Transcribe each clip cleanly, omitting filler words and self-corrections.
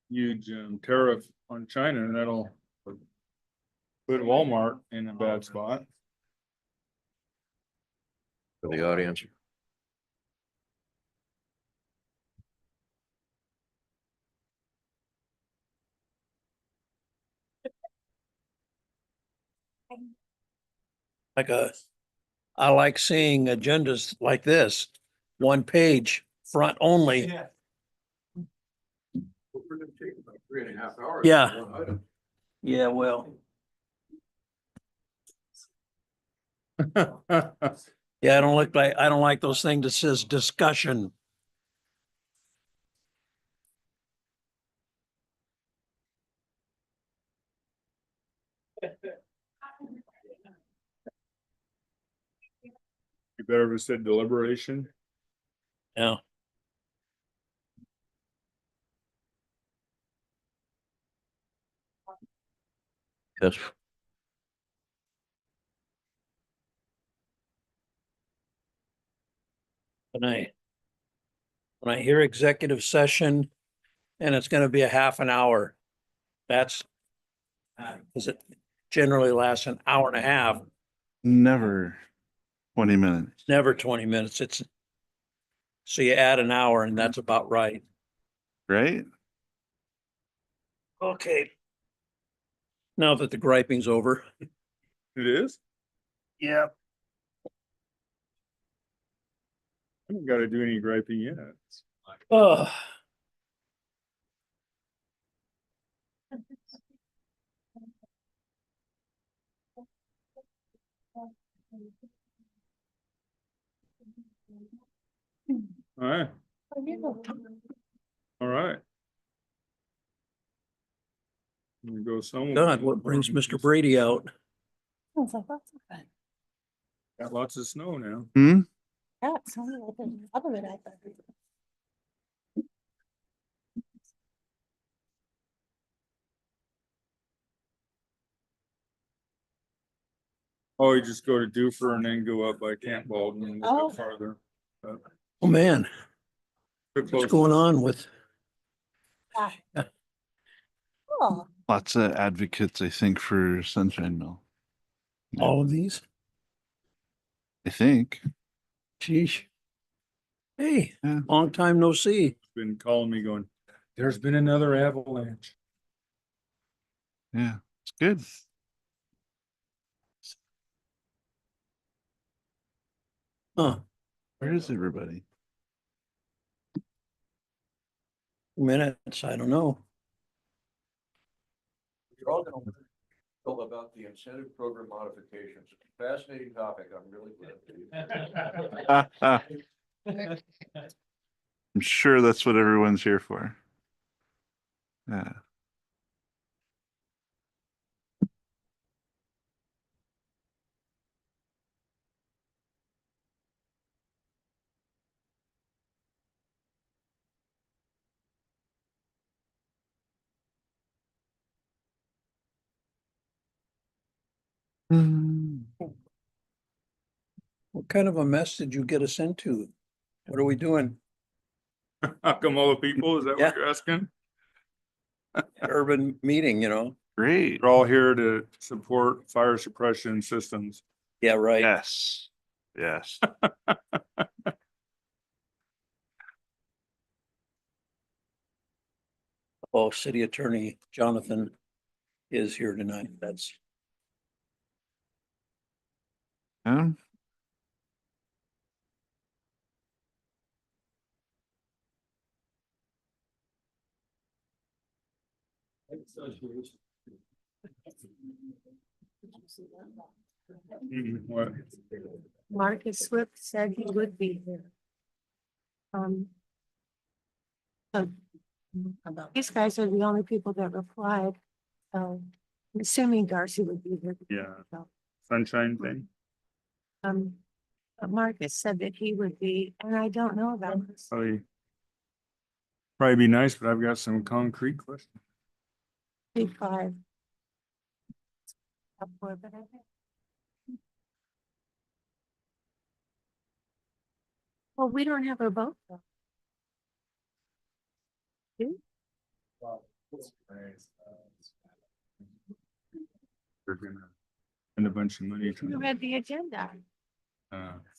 huge tariff on China, and that'll put Walmart in a bad spot. For the audience. I like seeing agendas like this, one page, front only. We're gonna take about 3.5 hours. Yeah. for one item. Yeah, well, yeah, I don't like those things that says discussion. You better have said deliberation. Yeah. Yes. When I hear executive session and it's gonna be a half an hour, that's because it generally lasts an hour and a half, Never 20 minutes. never 20 minutes. So you add an hour and that's about right. Right? Okay. Now that the griping's over. It is? Yeah. I haven't got to do any griping yet. Oh. All right. All right. We go somewhere. God, what brings Mr. Brady out? Got lots of snow now. Hmm? Yeah, it sounded like the top of it, I thought. Oh, you just go to Doofer and then go up by Camp Baldwin and a Oh. bit farther. Oh, man, Bit what's closer. going on with? Oh, Lots of advocates, I think, for Sunshine Mill. Yeah. All of these? I think. Sheesh. Hey, Yeah. long time no see. Been calling me going, there's been another avalanche. Yeah. It's good. Huh, Where is everybody? minutes, I don't know. You're all gonna learn about the incentive program modifications. Fascinating topic. I'm really glad. I'm sure that's what everyone's here for. Yeah. Hmm. What kind of a mess did you get us into? What are we doing? How come all the people, is that Yeah. what you're asking? Urban meeting, you know? Great. They're all here to support fire suppression systems. Yeah, right. Yes. Yes. Oh, City Attorney Jonathan is here tonight. That's, Yeah. What? Marcus Swift said he would be here. So these guys are the only people that replied. So I'm assuming Darcy would be here. Yeah. So, Sunshine thing? but Marcus said that he would be, and I don't know about this. Probably be nice, but I've got some concrete questions. P5. Up for it, but I think. Well, we don't have a vote. Though. Do? They're gonna spend a bunch of money Who to read the agenda?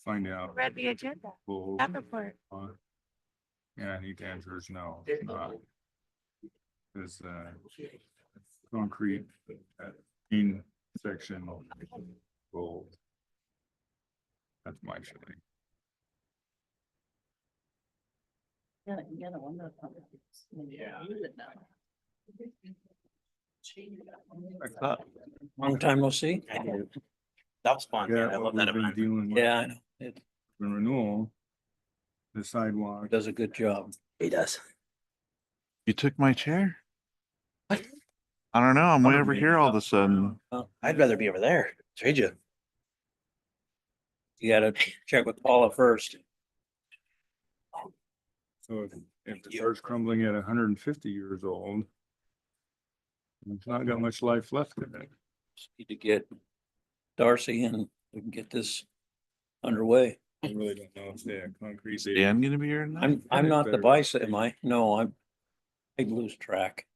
find Who out. read the agenda? Well, Staff report. yeah, I need to answer is no. Is concrete in section gold. That's my feeling. Long time no see. That was fun. Yeah, I what love that we've been event. dealing with Yeah, I know. It in Renewal. The sidewalk. does a good job. He does. You took my chair? I don't know. I'm way over here all of a sudden. I'd rather be over there. Trade you. You gotta check with Paula first. So if it starts crumbling at 150 years old. It's not got much life left in it. Just need to get Darcy and we can get this underway. I really don't know if they have concrete. Is Dan gonna be here tonight? I'm not the vice, am I? No, I lose track.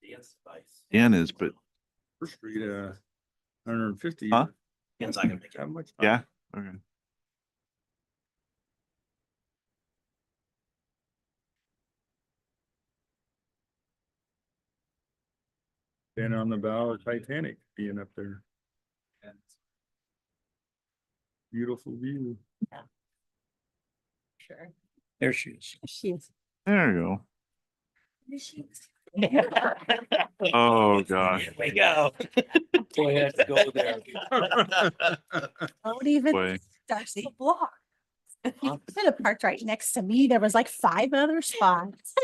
Yes, nice. Dan is, but First Street, 150. Huh? Ken's not gonna make it. How much? yeah, okay. Been on the bow of Titanic being up there. Beautiful view. Sure. There she is. She's. There you go. Oh, gosh. Here we go. Boy, I had to go there. Don't even, Boy. Darcy. Block. You could have parked right next to me. There was like 5 other spots.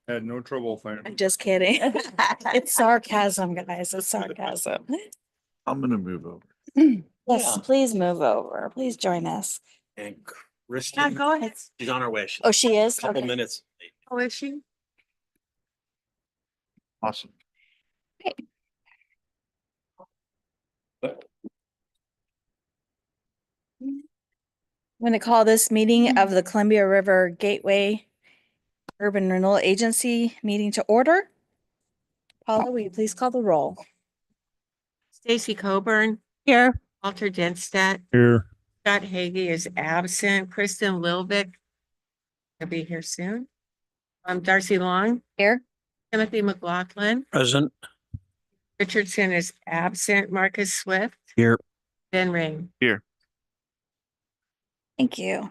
Had no trouble I'm finding. just kidding. It's sarcasm, guys. It's sarcasm. I'm gonna move over. Yes, Yeah. please move over. Please join us. And Yeah, Kristen, go ahead. she's on her way. She's Oh, she is? a couple Okay. minutes. Oh, is she? Awesome. I'm going to call this meeting of the Columbia River Gateway Urban Renewal Agency meeting to order. Paula, will you please call the roll? Stacy Coburn. Here. Walter Denstedt. Here. Scott Hagee is absent. Kristen Lilbeck. Will be here soon. Darcy Long. Here. Timothy McLaughlin. Present. Richardson is absent. Marcus Swift. Here. Ben Ring. Thank you.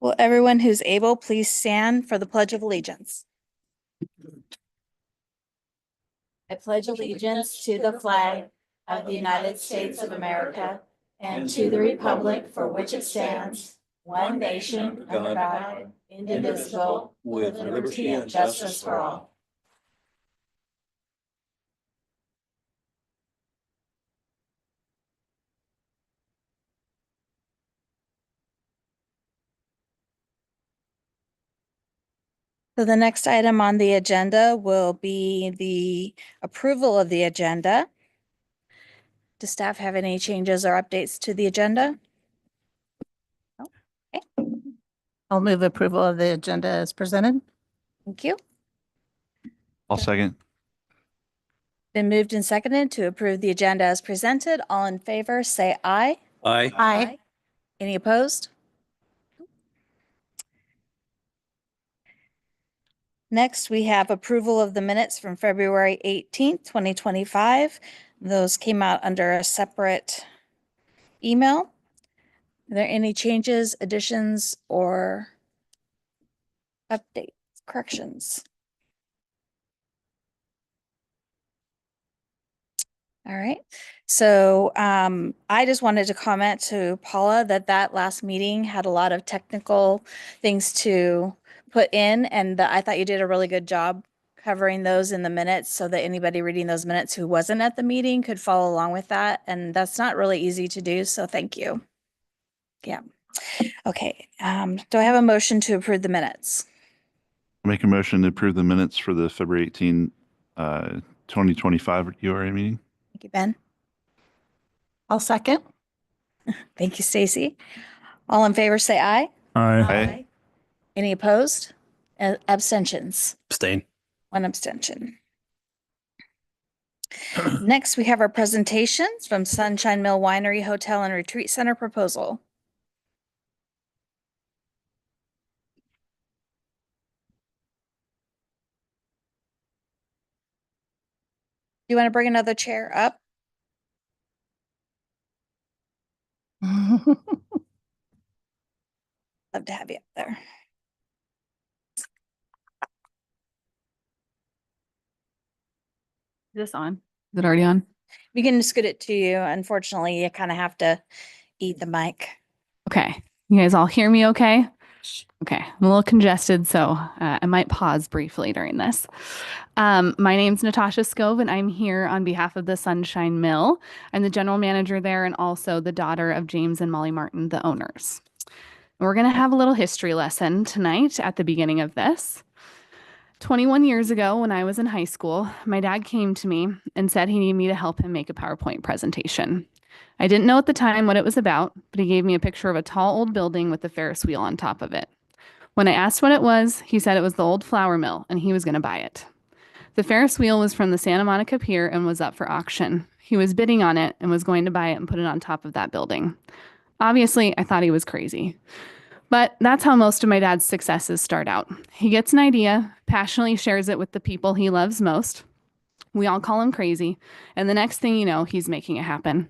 Will everyone who's able please stand for the Pledge of Allegiance? I pledge allegiance to the flag of the United States of America and to the republic for which it stands, one nation, under God, indivisible, with liberty and justice for all. So the next item on the agenda will be the approval of the agenda. Does staff have any changes or updates to the agenda? No? Okay, I'll move approval of the agenda as presented. thank you. I'll second. Been moved and seconded to approve the agenda as presented. All in favor, say aye. Aye. Aye. Any opposed? Next, we have approval of the minutes from February 18th, 2025. Those came out under a separate email. Are there any changes, additions, or updates, corrections? All right, so I just wanted to comment to Paula that last meeting had a lot of technical things to put in, and I thought you did a really good job covering those in the minutes so that anybody reading those minutes who wasn't at the meeting could follow along with that. And that's not really easy to do, so thank you. Yeah. Okay, do I have a motion to approve the minutes? Make a motion to approve the minutes for the February 18, 2025 URA meeting. Thank you, Ben. I'll second. Thank you, Stacy. All in favor, say aye. Aye. Aye. Any opposed? Abstentions? Abstain. 1 abstention. Next, we have our presentations from Sunshine Mill Winery Hotel and Retreat Center proposal. You want to bring another chair up? Love to have you up there. Is this on? Is it already on? We can scoot it to you. Unfortunately, you kind of have to eat the mic. Okay. You guys all hear me okay? Okay. I'm a little congested, so I might pause briefly during this. My name's Natasha Scove, and I'm here on behalf of the Sunshine Mill. I'm the general manager there and also the daughter of James and Molly Martin, the owners. We're going to have a little history lesson tonight at the beginning of this. 21 years ago, when I was in high school, my dad came to me and said he needed me to help him make a PowerPoint presentation. I didn't know at the time what it was about, but he gave me a picture of a tall old building with a Ferris wheel on top of it. When I asked what it was, he said it was the old flour mill and he was going to buy it. The Ferris wheel was from the Santa Monica Pier and was up for auction. He was bidding on it and was going to buy it and put it on top of that building. Obviously, I thought he was crazy. But that's how most of my dad's successes start out. He gets an idea, passionately shares it with the people he loves most. We all call him crazy, and the next thing you know, he's making it happen.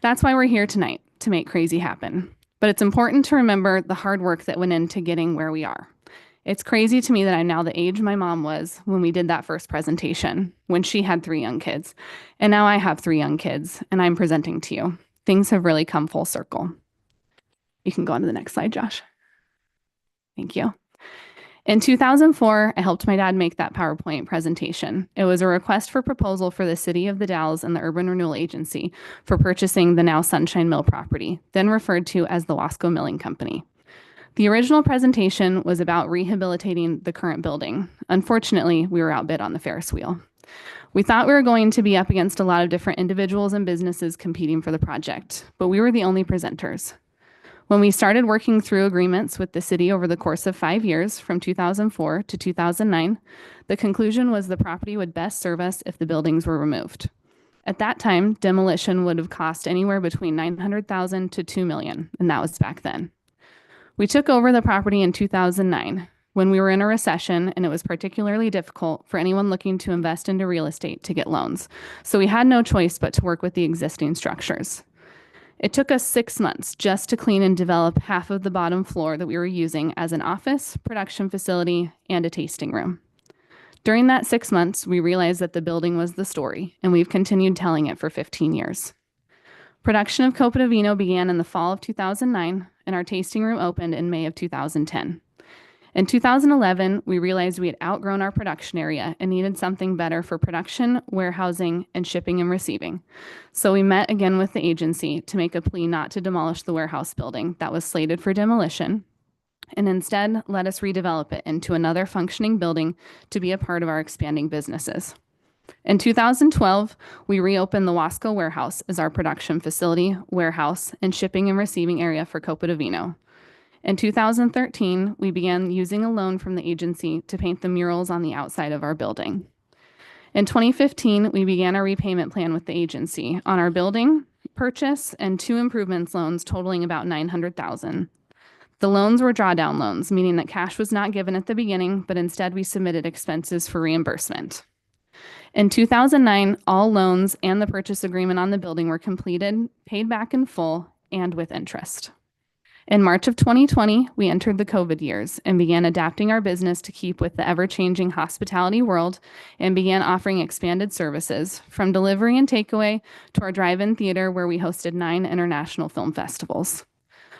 That's why we're here tonight, to make crazy happen. But it's important to remember the hard work that went into getting where we are. It's crazy to me that I'm now the age my mom was when we did that first presentation, when she had 3 young kids. And now I have 3 young kids, and I'm presenting to you. Things have really come full circle. You can go on to the next slide, Josh. Thank you. In 2004, I helped my dad make that PowerPoint presentation. It was a request for proposal for the city of the Dalles and the Urban Renewal Agency for purchasing the now Sunshine Mill property, then referred to as the Wasco Milling Company. The original presentation was about rehabilitating the current building. Unfortunately, we were outbid on the Ferris wheel. We thought we were going to be up against a lot of different individuals and businesses competing for the project, but we were the only presenters. When we started working through agreements with the city over the course of 5 years, from 2004 to 2009, the conclusion was the property would best serve us if the buildings were removed. At that time, demolition would have cost anywhere between $900,000 to $2 million, and that was back then. We took over the property in 2009, when we were in a recession, and it was particularly difficult for anyone looking to invest into real estate to get loans. So we had no choice but to work with the existing structures. It took us 6 months just to clean and develop half of the bottom floor that we were using as an office, production facility, and a tasting room. During that 6 months, we realized that the building was the story, and we've continued telling it for 15 years. Production of Copa di Vino began in the fall of 2009, and our tasting room opened in May of 2010. In 2011, we realized we had outgrown our production area and needed something better for production, warehousing, and shipping and receiving. So we met again with the agency to make a plea not to demolish the warehouse building that was slated for demolition, and instead let us redevelop it into another functioning building to be a part of our expanding businesses. In 2012, we reopened the Wasco warehouse as our production facility, warehouse, and shipping and receiving area for Copa di Vino. In 2013, we began using a loan from the agency to paint the murals on the outside of our building. In 2015, we began a repayment plan with the agency on our building purchase and 2 improvements loans totaling about $900,000. The loans were drawdown loans, meaning that cash was not given at the beginning, but instead we submitted expenses for reimbursement. In 2009, all loans and the purchase agreement on the building were completed, paid back in full, and with interest. In March of 2020, we entered the COVID years and began adapting our business to keep with the ever-changing hospitality world and began offering expanded services from delivery and takeaway to our drive-in theater where we hosted 9 international film festivals.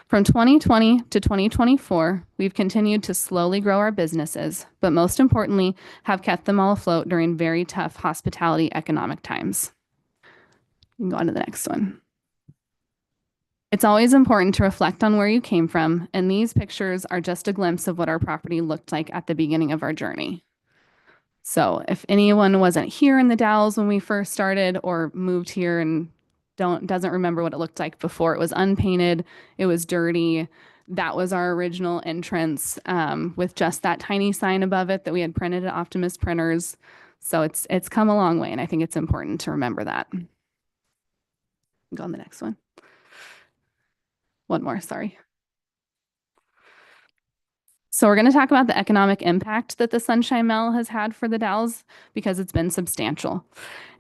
From 2020 to 2024, we've continued to slowly grow our businesses, but most importantly, have kept them all afloat during very tough hospitality economic times. You can go on to the next one. It's always important to reflect on where you came from, and these pictures are just a glimpse of what our property looked like at the beginning of our journey. So if anyone wasn't here in the Dalles when we first started or moved here and doesn't remember what it looked like before, it was unpainted, it was dirty, That was our original entrance with just that tiny sign above it that we had printed at Optimus printers. So it's come a long way, and I think it's important to remember that. Go on the next one. One more, sorry. So we're going to talk about the economic impact that the Sunshine Mill has had for the Dalles because it's been substantial.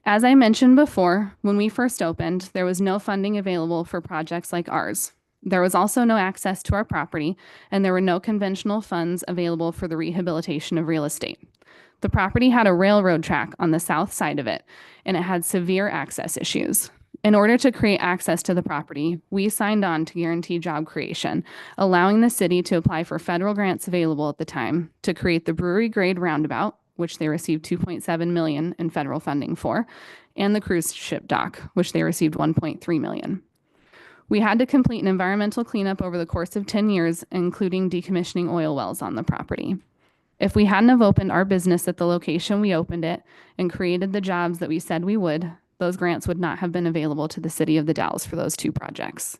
As I mentioned before, when we first opened, there was no funding available for projects like ours. There was also no access to our property, and there were no conventional funds available for the rehabilitation of real estate. The property had a railroad track on the south side of it, and it had severe access issues. In order to create access to the property, we signed on to guarantee job creation, allowing the city to apply for federal grants available at the time to create the brewery grade roundabout, which they received $2.7 million in federal funding for, and the cruise ship dock, which they received $1.3 million. We had to complete an environmental cleanup over the course of 10 years, including decommissioning oil wells on the property. If we hadn't have opened our business at the location we opened it and created the jobs that we said we would, those grants would not have been available to the city of the Dalles for those two projects.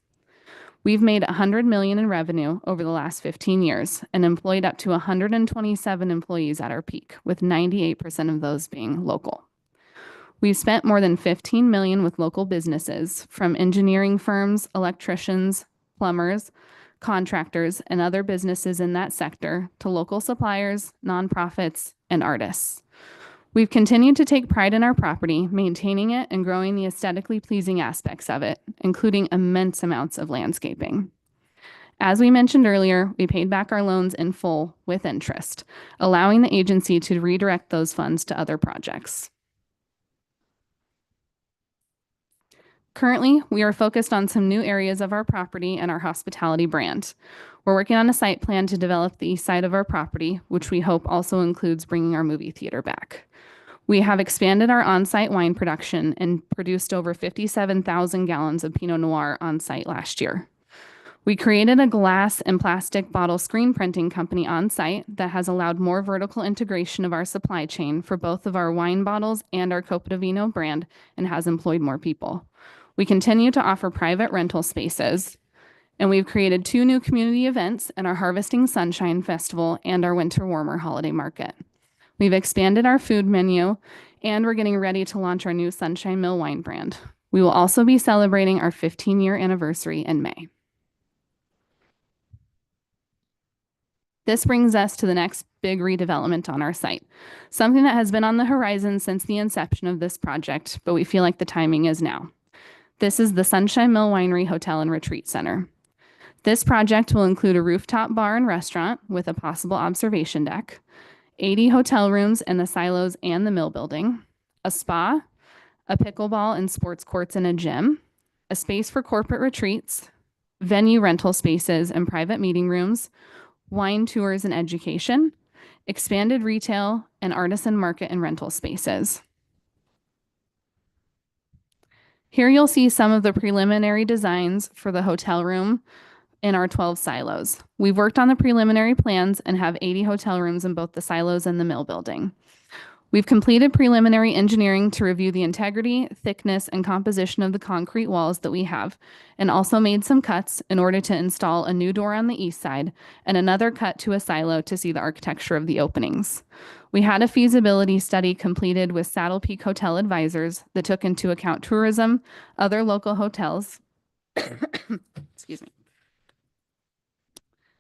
We've made $100 million in revenue over the last 15 years and employed up to 127 employees at our peak, with 98% of those being local. We've spent more than $15 million with local businesses, from engineering firms, electricians, plumbers, contractors, and other businesses in that sector, to local suppliers, nonprofits, and artists. We've continued to take pride in our property, maintaining it and growing the aesthetically pleasing aspects of it, including immense amounts of landscaping. As we mentioned earlier, we paid back our loans in full with interest, allowing the agency to redirect those funds to other projects. Currently, we are focused on some new areas of our property and our hospitality brand. We're working on a site plan to develop the east side of our property, which we hope also includes bringing our movie theater back. We have expanded our on-site wine production and produced over 57,000 gallons of Pinot Noir on-site last year. We created a glass and plastic bottle screen printing company on-site that has allowed more vertical integration of our supply chain for both of our wine bottles and our Copa di Vino brand, and has employed more people. We continue to offer private rental spaces, and we've created 2 new community events at our Harvesting Sunshine Festival and our Winter Warmer Holiday Market. We've expanded our food menu, and we're getting ready to launch our new Sunshine Mill wine brand. We will also be celebrating our 15-year anniversary in May. This brings us to the next big redevelopment on our site, something that has been on the horizon since the inception of this project, but we feel like the timing is now. This is the Sunshine Mill Winery Hotel and Retreat Center. This project will include a rooftop bar and restaurant with a possible observation deck, 80 hotel rooms in the silos and the mill building, a spa, a pickleball and sports courts and a gym, a space for corporate retreats, venue rental spaces and private meeting rooms, wine tours and education, expanded retail, and artisan market and rental spaces. Here you'll see some of the preliminary designs for the hotel room in our 12 silos. We've worked on the preliminary plans and have 80 hotel rooms in both the silos and the mill building. We've completed preliminary engineering to review the integrity, thickness, and composition of the concrete walls that we have, and also made some cuts in order to install a new door on the east side and another cut to a silo to see the architecture of the openings. We had a feasibility study completed with Saddle Peak Hotel advisors that took into account tourism, other local hotels, excuse me,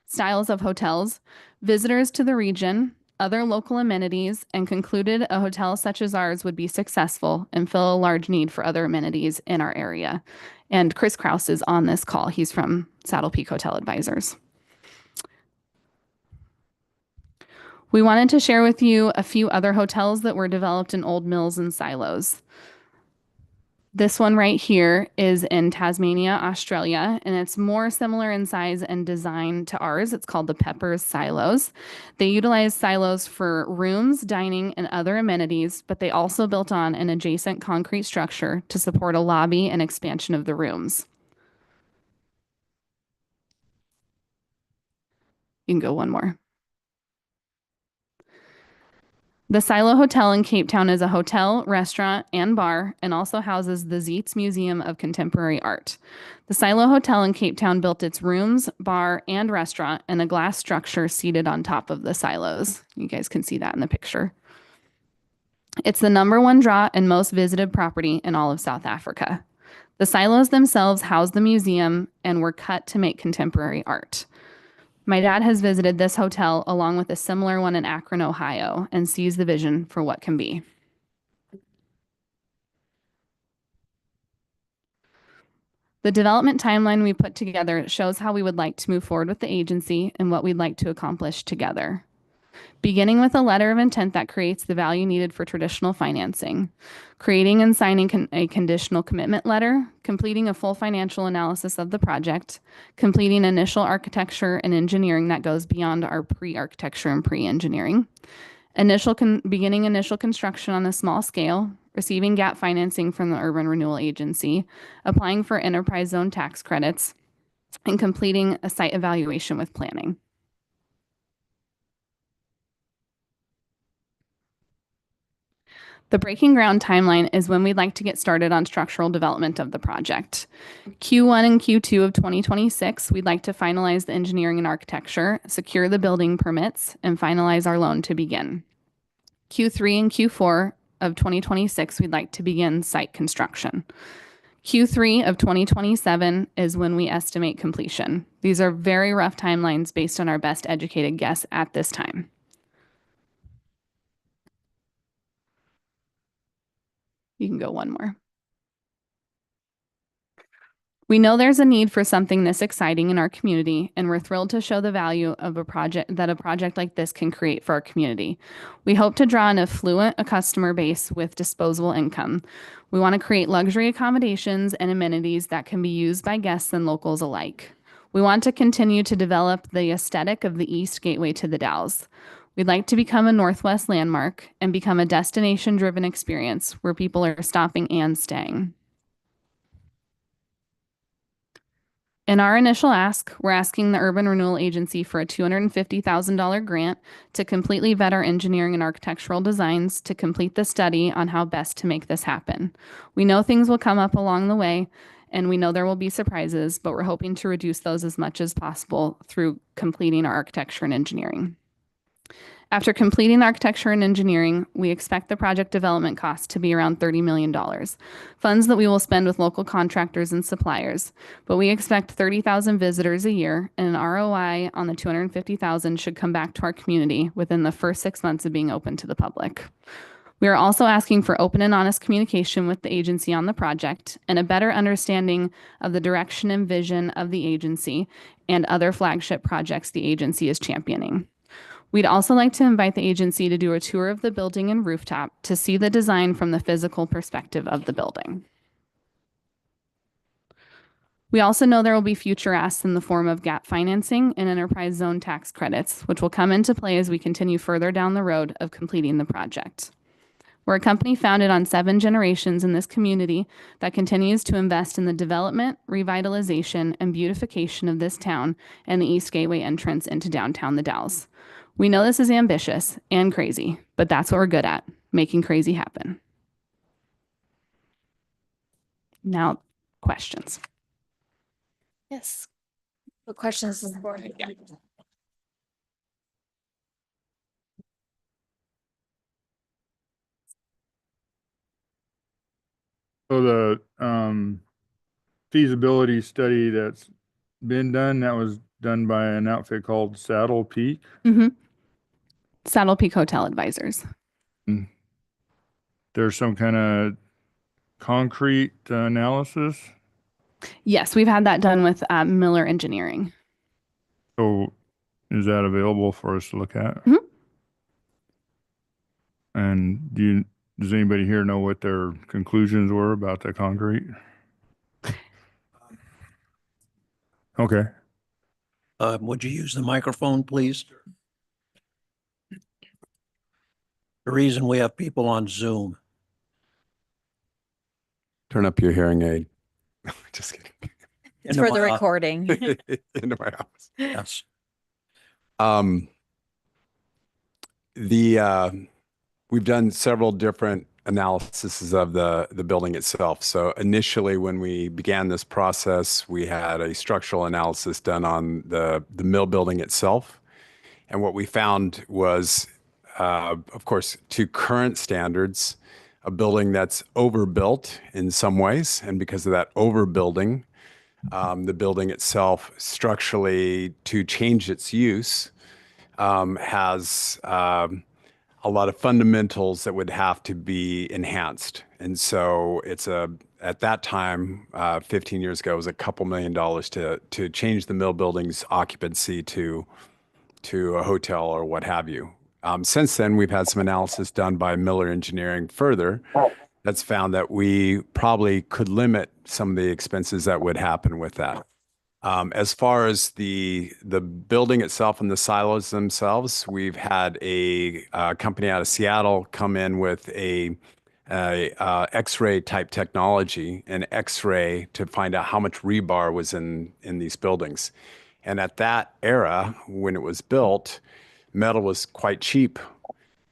styles of hotels, visitors to the region, other local amenities, and concluded a hotel such as ours would be successful and fill a large need for other amenities in our area. And Chris Kraus is on this call. He's from Saddle Peak Hotel Advisors. We wanted to share with you a few other hotels that were developed in old mills and silos. This one right here is in Tasmania, Australia, and it's more similar in size and design to ours. It's called the Peppers Silos. They utilize silos for rooms, dining, and other amenities, but they also built on an adjacent concrete structure to support a lobby and expansion of the rooms. You can go one more. The Silo Hotel in Cape Town is a hotel, restaurant, and bar, and also houses the Zeitz Museum of Contemporary Art. The Silo Hotel in Cape Town built its rooms, bar, and restaurant in a glass structure seated on top of the silos. You guys can see that in the picture. It's the #1 draw and most visited property in all of South Africa. The silos themselves house the museum and were cut to make contemporary art. My dad has visited this hotel along with a similar one in Akron, Ohio, and sees the vision for what can be. The development timeline we put together shows how we would like to move forward with the agency and what we'd like to accomplish together. Beginning with a letter of intent that creates the value needed for traditional financing, creating and signing a conditional commitment letter, completing a full financial analysis of the project, completing initial architecture and engineering that goes beyond our pre-architecture and pre-engineering, beginning initial construction on a small scale, receiving gap financing from the Urban Renewal Agency, applying for enterprise zone tax credits, and completing a site evaluation with planning. The breaking ground timeline is when we'd like to get started on structural development of the project. Q1 and Q2 of 2026, we'd like to finalize the engineering and architecture, secure the building permits, and finalize our loan to begin. Q3 and Q4 of 2026, we'd like to begin site construction. Q3 of 2027 is when we estimate completion. These are very rough timelines based on our best educated guess at this time. You can go one more. We know there's a need for something this exciting in our community, and we're thrilled to show the value of a project like this can create for our community. We hope to draw an affluent customer base with disposable income. We want to create luxury accommodations and amenities that can be used by guests and locals alike. We want to continue to develop the aesthetic of the East Gateway to the Dalles. We'd like to become a Northwest landmark and become a destination-driven experience where people are stopping and staying. In our initial ask, we're asking the Urban Renewal Agency for a $250,000 grant to completely vet our engineering and architectural designs to complete the study on how best to make this happen. We know things will come up along the way, and we know there will be surprises, but we're hoping to reduce those as much as possible through completing our architecture and engineering. After completing architecture and engineering, we expect the project development cost to be around $30 million, funds that we will spend with local contractors and suppliers. But we expect 30,000 visitors a year, and an ROI on the $250,000 should come back to our community within the first 6 months of being open to the public. We are also asking for open and honest communication with the agency on the project and a better understanding of the direction and vision of the agency and other flagship projects the agency is championing. We'd also like to invite the agency to do a tour of the building and rooftop to see the design from the physical perspective of the building. We also know there will be future asks in the form of gap financing and enterprise zone tax credits, which will come into play as we continue further down the road of completing the project. We're a company founded on 7 generations in this community that continues to invest in the development, revitalization, and beautification of this town and the East Gateway entrance into downtown the Dalles. We know this is ambitious and crazy, but that's what we're good at, making crazy happen. Now, questions. Yes. What questions is the board? Yeah. So the feasibility study that's been done, that was done by an outfit called Saddle Peak. Mm-hmm. Saddle Peak Hotel Advisors. There's some kind of concrete analysis. Yes, we've had that done with Miller Engineering. So is that available for us to look at? Mhm. And does anybody here know what their conclusions were about the concrete? Okay. Would you use the microphone, please? The reason we have people on Zoom. Turn up your hearing aid. Just kidding. It's for the recording. Into my house. Yes. The we've done several different analyses of the building itself. So initially, when we began this process, we had a structural analysis done on the mill building itself. And what we found was, of course, to current standards, a building that's overbuilt in some ways. And because of that overbuilding, the building itself structurally, to change its use, has a lot of fundamentals that would have to be enhanced. And so at that time, 15 years ago, it was a couple $1 million to change the mill building's occupancy to a hotel or what have you. Since then, we've had some analysis done by Miller Engineering further that's found that we probably could limit some of the expenses that would happen with that. As far as the building itself and the silos themselves, we've had a company out of Seattle come in with a X-ray type technology, an X-ray to find out how much rebar was in these buildings. And at that era, when it was built, metal was quite cheap.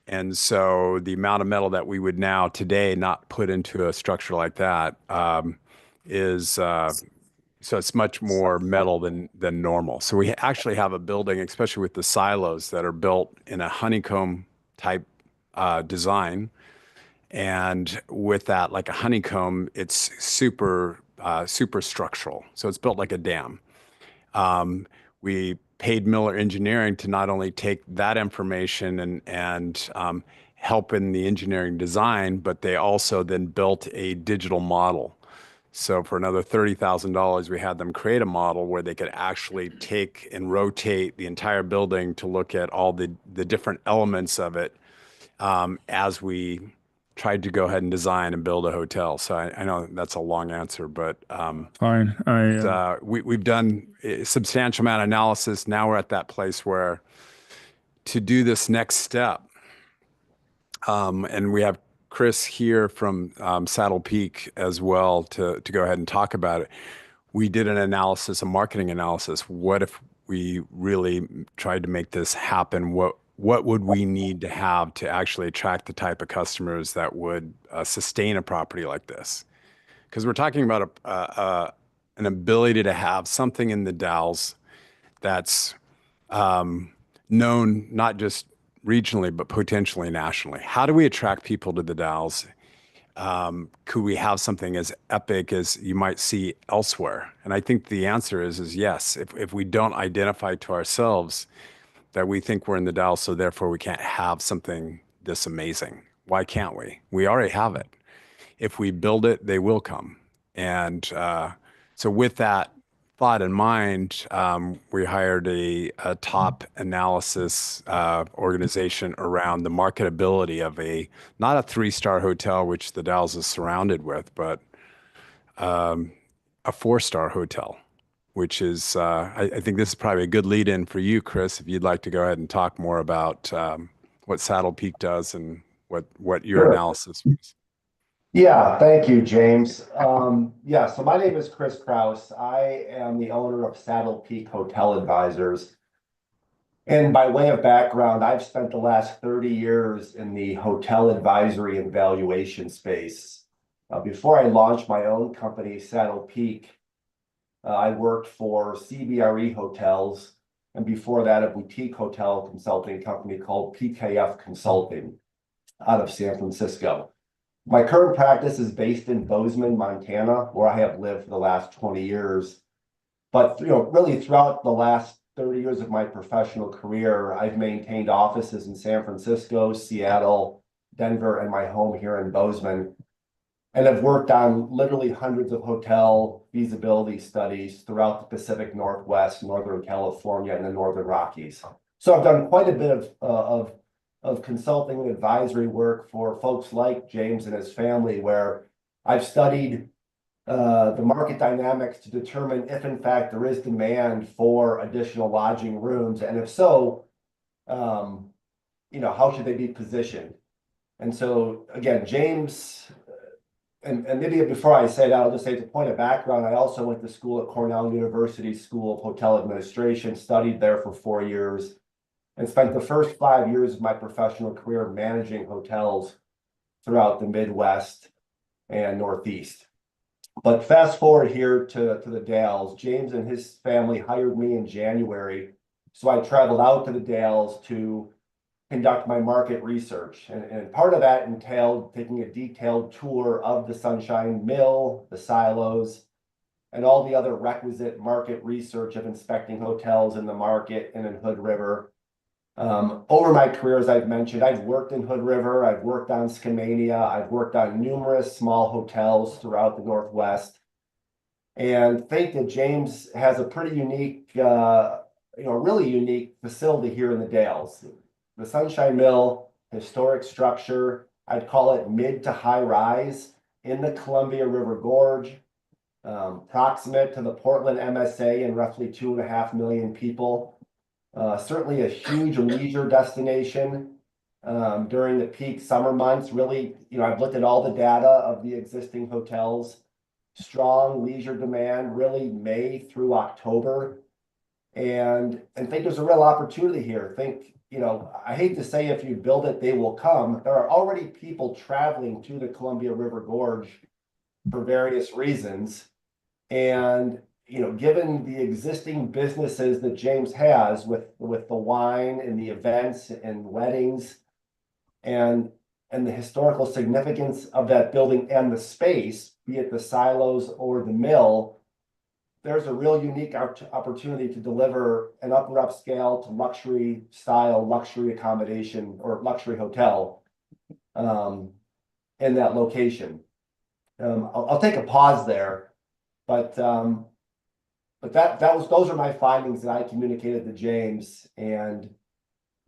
And so the amount of metal that we would now today not put into a structure like that is so it's much more metal than normal. So we actually have a building, especially with the silos that are built in a honeycomb type design. And with that, like a honeycomb, it's super structural. So it's built like a dam. We paid Miller Engineering to not only take that information and help in the engineering design, but they also then built a digital model. So for another $30,000, we had them create a model where they could actually take and rotate the entire building to look at all the different elements of it as we tried to go ahead and design and build a hotel. So I know that's a long answer, but Fine. we've done a substantial amount of analysis. Now we're at that place where to do this next step, and we have Chris here from Saddle Peak as well to go ahead and talk about it. We did an analysis, a marketing analysis. What if we really tried to make this happen? What would we need to have to actually attract the type of customers that would sustain a property like this? Because we're talking about an ability to have something in the Dalles that's known not just regionally, but potentially nationally. How do we attract people to the Dalles? Could we have something as epic as you might see elsewhere? And I think the answer is yes. If we don't identify to ourselves that we think we're in the Dalles, so therefore we can't have something this amazing. Why can't we? We already have it. If we build it, they will come. And so with that thought in mind, we hired a top analysis organization around the marketability of not a 3-star hotel, which the Dalles is surrounded with, but a 4-star hotel, which is, I think this is probably a good lead in for you, Chris, if you'd like to go ahead and talk more about what Saddle Peak does and what your analysis was. Yeah, thank you, James. So my name is Chris Kraus. I am the owner of Saddle Peak Hotel Advisors. And by way of background, I've spent the last 30 years in the hotel advisory and valuation space. Before I launched my own company, Saddle Peak, I worked for CBRE Hotels, and before that, a boutique hotel consulting company called PKF Consulting out of San Francisco. My current practice is based in Bozeman, Montana, where I have lived for the last 20 years. But really throughout the last 30 years of my professional career, I've maintained offices in San Francisco, Seattle, Denver, and my home here in Bozeman. And I've worked on literally hundreds of hotel feasibility studies throughout the Pacific Northwest, Northern California, and the Northern Rockies. So I've done quite a bit of consulting and advisory work for folks like James and his family, where I've studied the market dynamics to determine if in fact there is demand for additional lodging rooms, and if so, how should they be positioned? And so again, James, and maybe before I say that, I'll just say as a point of background, I also went to school at Cornell University School of Hotel Administration, studied there for 4 years. and spent the first 5 years of my professional career managing hotels throughout the Midwest and Northeast. But fast forward here to the Dalles, James and his family hired me in January. So I traveled out to the Dalles to conduct my market research. And part of that entailed taking a detailed tour of the Sunshine Mill, the silos, and all the other requisite market research of inspecting hotels in the market and in Hood River. Over my career, as I've mentioned, I've worked in Hood River, I've worked on Skamania, I've worked on numerous small hotels throughout the Northwest, and think that James has a pretty unique, really unique facility here in the Dalles. The Sunshine Mill, historic structure, I'd call it mid to high rise in the Columbia River Gorge, proximate to the Portland MSA and roughly 2.5 million people. Certainly a huge leisure destination during the peak summer months. Really, I've looked at all the data of the existing hotels. Strong leisure demand, really May through October. And think there's a real opportunity here. I hate to say if you build it, they will come. There are already people traveling to the Columbia River Gorge for various reasons. And given the existing businesses that James has with the wine and the events and weddings and the historical significance of that building and the space, be it the silos or the mill, there's a real unique opportunity to deliver an upper upscale to luxury style, luxury accommodation or luxury hotel in that location. I'll take a pause there, but those are my findings that I communicated to James, and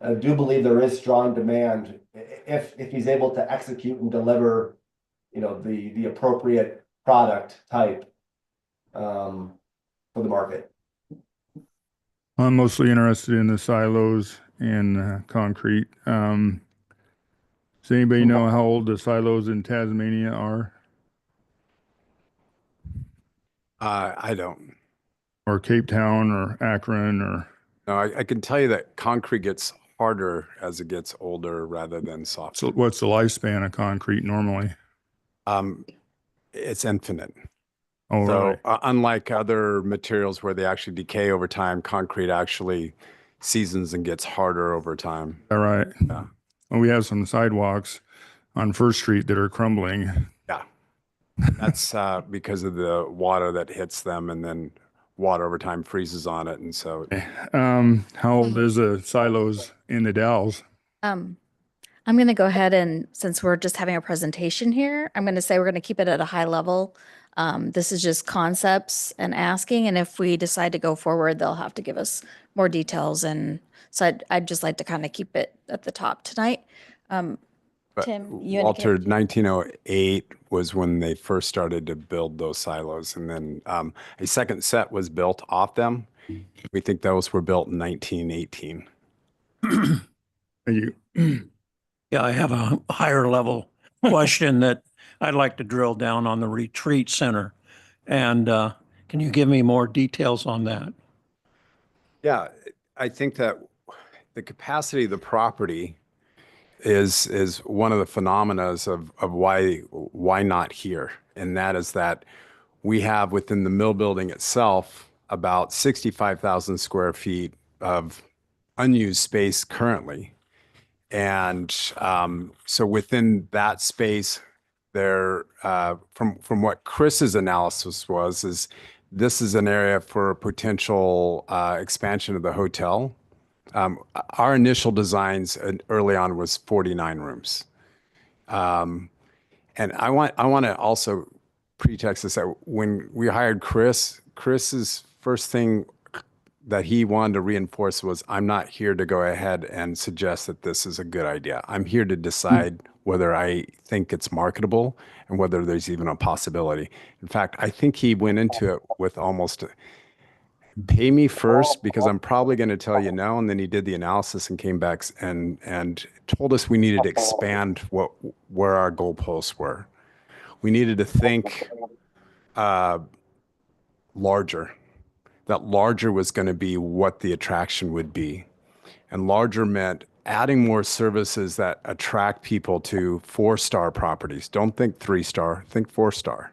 I do believe there is strong demand if he's able to execute and deliver, the appropriate product type for the market. I'm mostly interested in the silos and concrete. Does anybody know how old the silos in Tasmania are? I don't. Or Cape Town or Akron or? No, I can tell you that concrete gets harder as it gets older rather than softer. So what's the lifespan of concrete normally? It's infinite. Oh, So really? unlike other materials where they actually decay over time, concrete actually seasons and gets harder over time. All right. Yeah. Well, we have some sidewalks on First Street that are crumbling. Yeah. That's because of the water that hits them, and then water over time freezes on it. And so How old is the silos in the Dalles? I'm going to go ahead and, since we're just having a presentation here, I'm going to say we're going to keep it at a high level. This is just concepts and asking, and if we decide to go forward, they'll have to give us more details. And so I'd just like to kind of keep it at the top tonight. but Tim, you Walter, indicated- 1908 was when they first started to build those silos. And then a second set was built off them. We think those were built in 1918. You, Yeah, I have a higher level question that I'd like to drill down on the retreat center. And can you give me more details on that? Yeah, I think that the capacity of the property is one of the phenomena of why not here. And that is that we have within the mill building itself about 65,000 square feet of unused space currently. And so within that space, there, from what Chris's analysis was, is this is an area for potential expansion of the hotel. Our initial designs early on was 49 rooms. And I want to also pretext this that when we hired Chris's first thing that he wanted to reinforce was, I'm not here to go ahead and suggest that this is a good idea. I'm here to decide whether I think it's marketable and whether there's even a possibility. In fact, I think he went into it with almost pay me first because I'm probably going to tell you no. And then he did the analysis and came back and told us we needed to expand where our goalposts were. We needed to think larger. That larger was going to be what the attraction would be. And larger meant adding more services that attract people to 4-star properties. Don't think 3-star, think 4-star,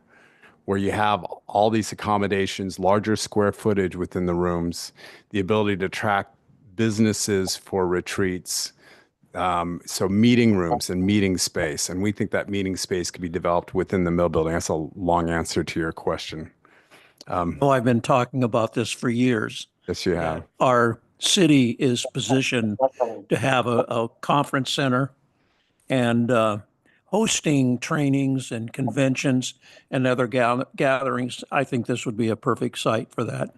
where you have all these accommodations, larger square footage within the rooms, the ability to attract businesses for retreats. So meeting rooms and meeting space. And we think that meeting space could be developed within the mill building. That's a long answer to your question. Oh, I've been talking about this for years. Yes, you have. Our city is positioned to have a conference center and hosting trainings and conventions and other gatherings. I think this would be a perfect site for that.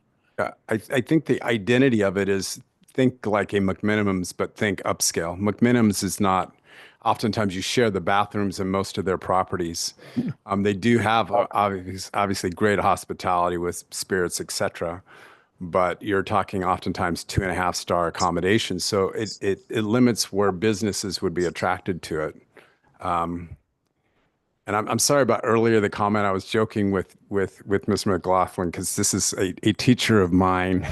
I think the identity of it is think like a McMinimum's, but think upscale. McMinimum's is not, oftentimes you share the bathrooms in most of their properties. They do have obviously great hospitality with spirits, etc. But you're talking oftentimes 2.5-star accommodations. So it limits where businesses would be attracted to it. And I'm sorry about earlier the comment. I was joking with Ms. McLaughlin because this is a teacher of mine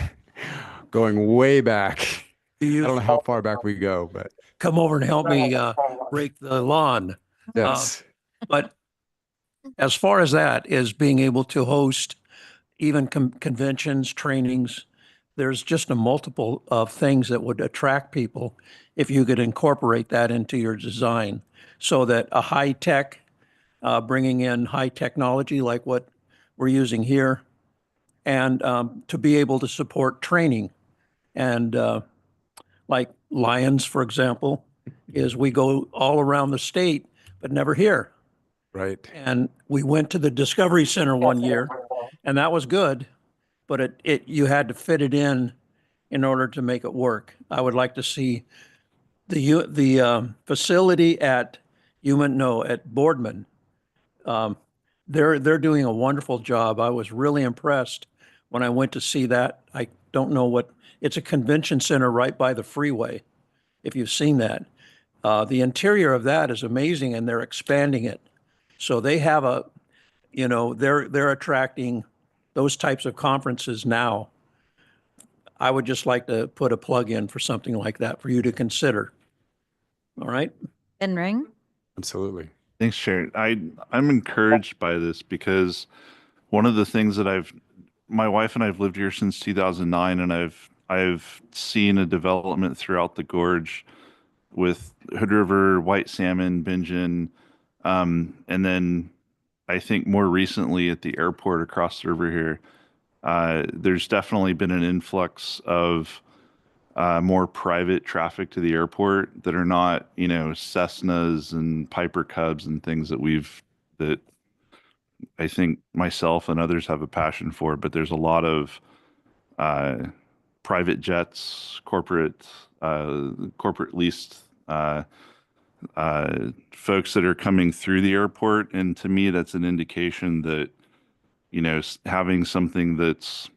going way back. I don't know how far back we go, but Come over and help me rake the lawn. yes. But as far as that is being able to host even conventions, trainings, there's just a multiple of things that would attract people if you could incorporate that into your design so that a high tech, bringing in high technology like what we're using here, and to be able to support training. And like Lions, for example, is we go all around the state, but never here. Right. And we went to the Discovery Center one year, and that was good, but you had to fit it in order to make it work. I would like to see the facility at Boardman. They're doing a wonderful job. I was really impressed when I went to see that. I don't know what, it's a convention center right by the freeway, if you've seen that. The interior of that is amazing, and they're expanding it. So they have they're attracting those types of conferences now. I would just like to put a plug in for something like that for you to consider. All right? Ben Ring? Absolutely. Thanks, Sharon. I'm encouraged by this because one of the things that my wife and I have lived here since 2009, and I've seen a development throughout the gorge with Hood River, white salmon, bingen, and then I think more recently at the airport across the river here, there's definitely been an influx of more private traffic to the airport that are not, Cessnas and Piper Cubs and things that I think myself and others have a passion for, but there's a lot of private jets, corporate leased folks that are coming through the airport. And to me, that's an indication that, having something that's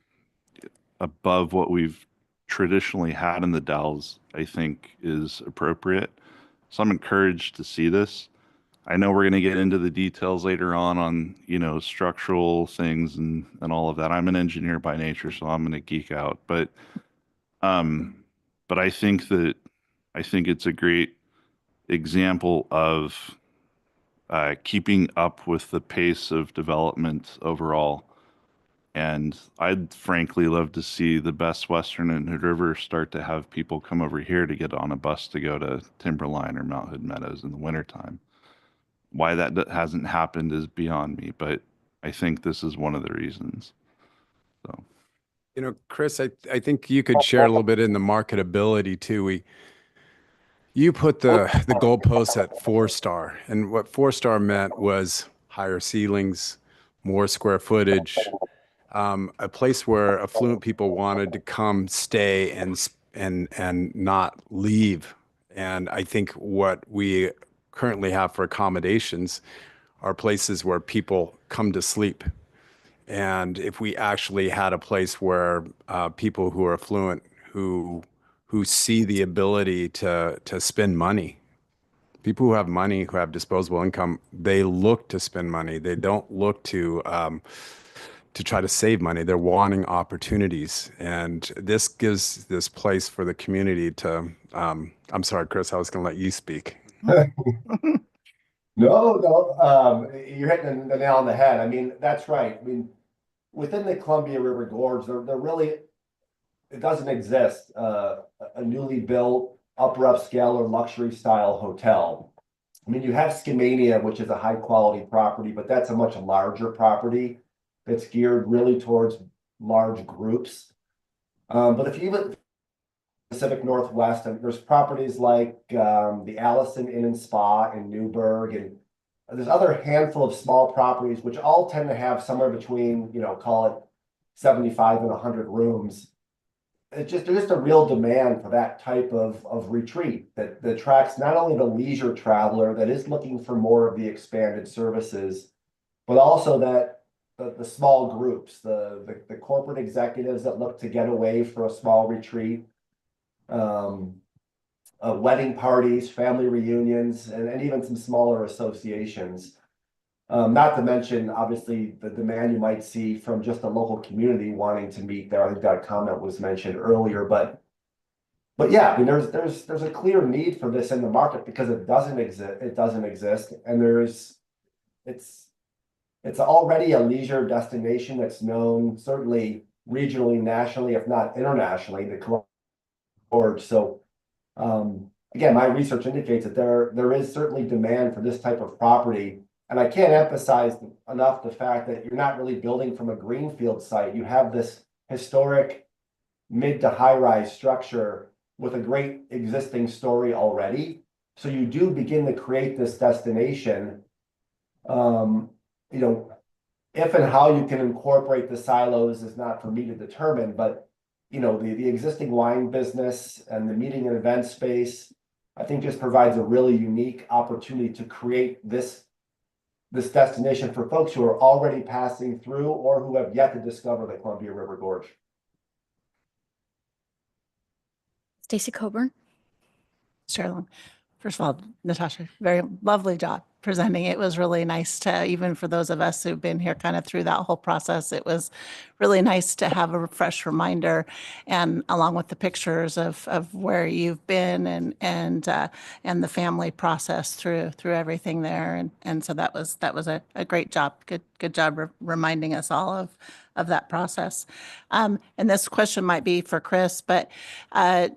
above what we've traditionally had in the Dalles, I think is appropriate. So I'm encouraged to see this. I know we're going to get into the details later on, structural things and all of that. I'm an engineer by nature, so I'm going to geek out. But I think it's a great example of keeping up with the pace of development overall. And I'd frankly love to see the Best Western and Hood River start to have people come over here to get on a bus to go to Timberline or Mount Hood Meadows in the wintertime. Why that hasn't happened is beyond me, but I think this is one of the reasons. So, Chris, I think you could share a little bit in the marketability too. You put the goalposts at 4-star, and what 4-star meant was higher ceilings, more square footage, a place where affluent people wanted to come stay and not leave. And I think what we currently have for accommodations are places where people come to sleep. And if we actually had a place where people who are affluent, who see the ability to spend money, people who have money, who have disposable income, they look to spend money. They don't look to to try to save money. They're wanting opportunities, and this gives this place for the community to. I'm sorry, Chris. I was going to let you speak. No, you're hitting the nail on the head. I mean, that's right. I mean, within the Columbia River Gorge, there really, it doesn't exist, a newly built upper upscale or luxury style hotel. I mean, you have Skamania, which is a high quality property, but that's a much larger property that's geared really towards large groups. But if you look Pacific Northwest, and there's properties like the Allison Inn and Spa in Newburgh, and there's other handful of small properties which all tend to have somewhere between, you know, call it 75 and 100 rooms. There's just a real demand for that type of retreat that attracts not only the leisure traveler that is looking for more of the expanded services, but also that the small groups, the corporate executives that look to get away for a small retreat. Wedding parties, family reunions, and even some smaller associations. Not to mention, obviously, the demand you might see from just a local community wanting to meet there. I think that comment was mentioned earlier, but yeah, I mean, there's a clear need for this in the market because it doesn't exist. It doesn't exist, and it's already a leisure destination that's known certainly regionally, nationally, if not internationally. The Gorge. So again, my research indicates that there is certainly demand for this type of property. And I can't emphasize enough the fact that you're not really building from a greenfield site. You have this historic mid to high rise structure with a great existing story already. So you do begin to create this destination. You know, if and how you can incorporate the silos is not for me to determine, but you know, the existing wine business and the meeting and event space, I think just provides a really unique opportunity to create this destination for folks who are already passing through or who have yet to discover the Columbia River Gorge. Stacy Coburn. Sterling. First of all, Natasha, very lovely job presenting. It was really nice to, even for those of us who've been here kind of through that whole process, it was really nice to have a fresh reminder, and along with the pictures of where you've been and the family process through everything there. And so that was a great job. Good job reminding us all of that process. And this question might be for Chris, but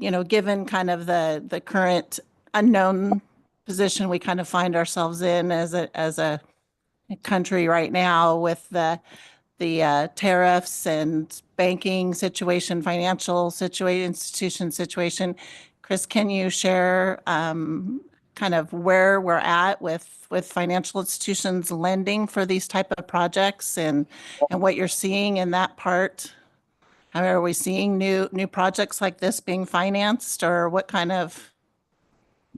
you know, given kind of the current unknown position we kind of find ourselves in as a country right now with the tariffs and banking situation, financial situation, institution situation. Chris, can you share kind of where we're at with financial institutions lending for these type of projects and what you're seeing in that part? How are we seeing new projects like this being financed, or what kind of?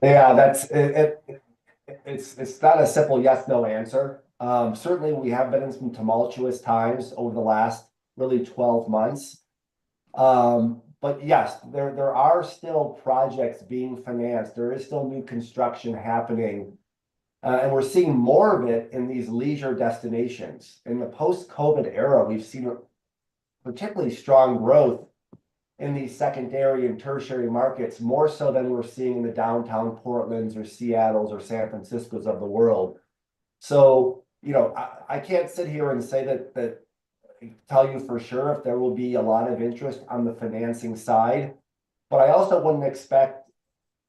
Yeah, that's it. It's not a simple yes, no answer. Certainly we have been in some tumultuous times over the last really 12 months. But yes, there are still projects being financed. There is still new construction happening. And we're seeing more of it in these leisure destinations. In the post-COVID era, we've seen particularly strong growth in these secondary and tertiary markets, more so than we're seeing in the downtown Portlands or Seattles or San Franciscos of the world. So, you know, I can't sit here and say that tell you for sure if there will be a lot of interest on the financing side, but I also wouldn't expect,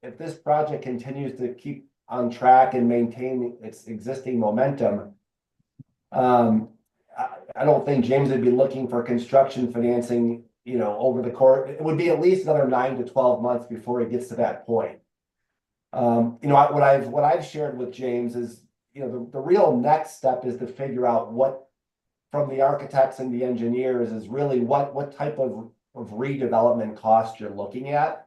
if this project continues to keep on track and maintain its existing momentum, I don't think James would be looking for construction financing, you know, over the course. It would be at least another 9 to 12 months before he gets to that point. You know, what I've shared with James is, you know, the real next step is to figure out what, from the architects and the engineers, is really what type of redevelopment cost you're looking at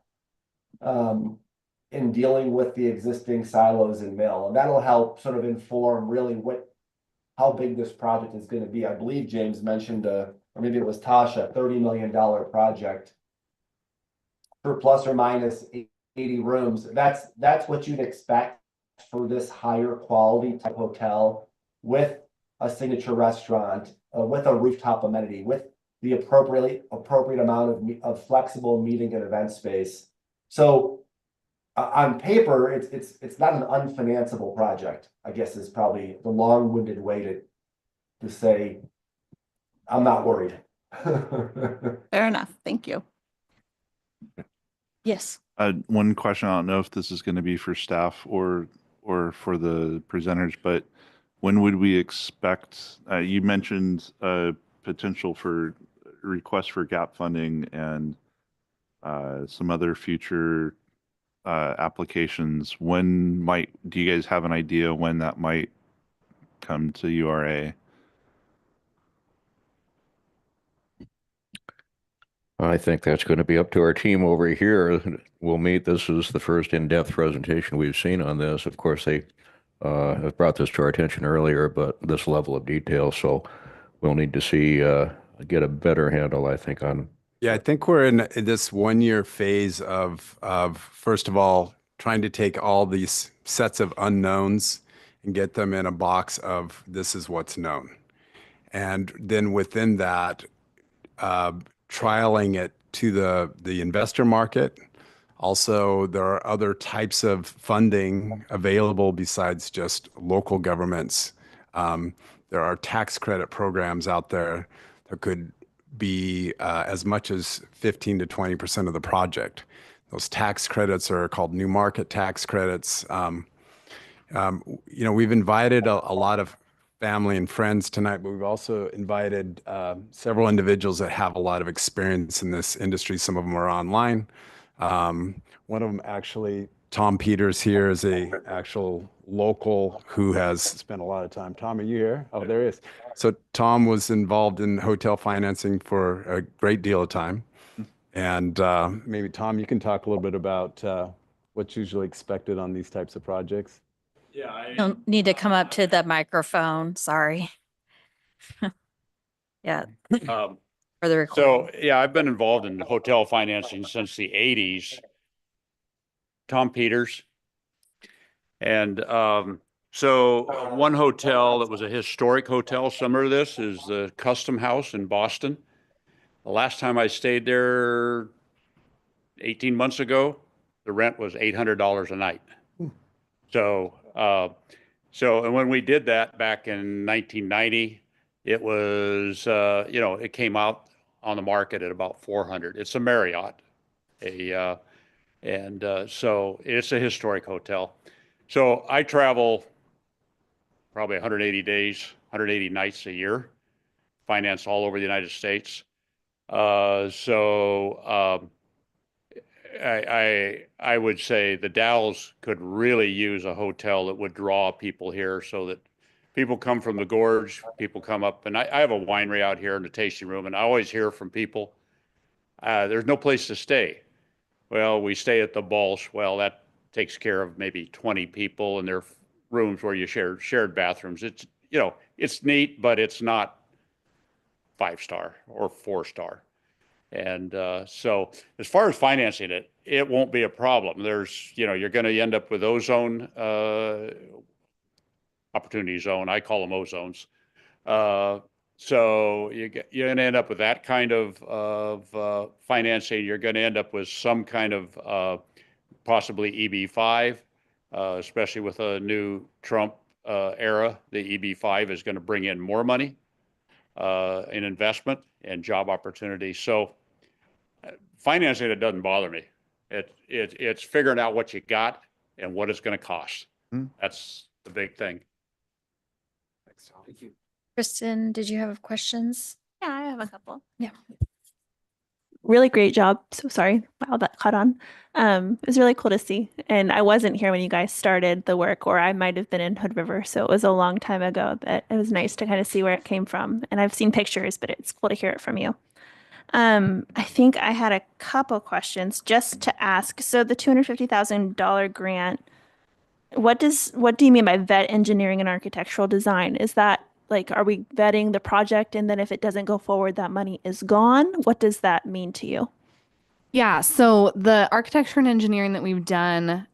in dealing with the existing silos and mill, and that'll help sort of inform really how big this project is going to be. I believe James mentioned, or maybe it was Tasha, $30 million project for plus or minus 80 rooms. That's what you'd expect for this higher quality type hotel with a signature restaurant with a rooftop amenity, with the appropriate amount of flexible meeting and event space. So on paper, it's not an unfinanceable project, I guess is probably the long-winded way to say, I'm not worried. Fair enough. Thank you. Yes. One question, I don't know if this is going to be for staff or for the presenters, but when would we expect, you mentioned potential for requests for gap funding and some other future applications. Do you guys have an idea when that might come to URA? I think that's going to be up to our team over here. We'll meet. This is the first in-depth presentation we've seen on this. Of course, they have brought this to our attention earlier, but this level of detail. So we'll need to see, get a better handle, I think, on. Yeah, I think we're in this 1 year phase of first of all, trying to take all these sets of unknowns and get them in a box of this is what's known. And then within that, trialing it to the investor market. Also, there are other types of funding available besides just local governments. There are tax credit programs out there that could be as much as 15 to 20% of the project. Those tax credits are called new market tax credits. We've invited a lot of family and friends tonight, but we've also invited several individuals that have a lot of experience in this industry. Some of them are online. One of them, actually, Tom Peters here, is a actual local who has spent a lot of time. Tom, are you here? Oh, there he is. So Tom was involved in hotel financing for a great deal of time. And maybe, Tom, you can talk a little bit about what's usually expected on these types of projects. Yeah, You'll need to come up to the microphone. Sorry. Yeah. For the recording. so yeah, I've been involved in hotel financing since the 80s. Tom Peters. And so one hotel that was a historic hotel, similar to this, is the Custom House in Boston. The last time I stayed there 18 months ago, the rent was $800 a night. So, and when we did that back in 1990, it was, it came out on the market at about 400. It's a Marriott, so it's a historic hotel. So I travel probably 180 days, 180 nights a year, finance all over the United States. I would say the Dalles could really use a hotel that would draw people here, so that people come from the gorge, people come up, and I have a winery out here in the tasting room, and I always hear from people, there's no place to stay. Well, we stay at the Balsh. Well, that takes care of maybe 20 people, and there are rooms where you shared bathrooms. It's, it's neat, but it's not 5-star or 4-star. And so as far as financing it, it won't be a problem. There's, you're going to end up with ozone, opportunity zone. I call them ozones. So you're going to end up with that kind of financing. You're going to end up with some kind of possibly EB-5, especially with a new Trump era. The EB-5 is going to bring in more money in investment and job opportunities. So financing, it doesn't bother me. It's figuring out what you got and what it's going to cost. That's the big thing. Thank you. Kristen, did you have questions? Yeah, I have a couple. Yeah. Really great job. So sorry. Wow, that caught on. It was really cool to see. And I wasn't here when you guys started the work, or I might have been in Hood River. So it was a long time ago, but it was nice to kind of see where it came from. And I've seen pictures, but it's cool to hear it from you. I think I had a couple questions just to ask. So the $250,000 grant, what do you mean by vet engineering and architectural design? Is that like, are we vetting the project, and then if it doesn't go forward, that money is gone? What does that mean to you? Yeah, so the architecture and engineering that we've done,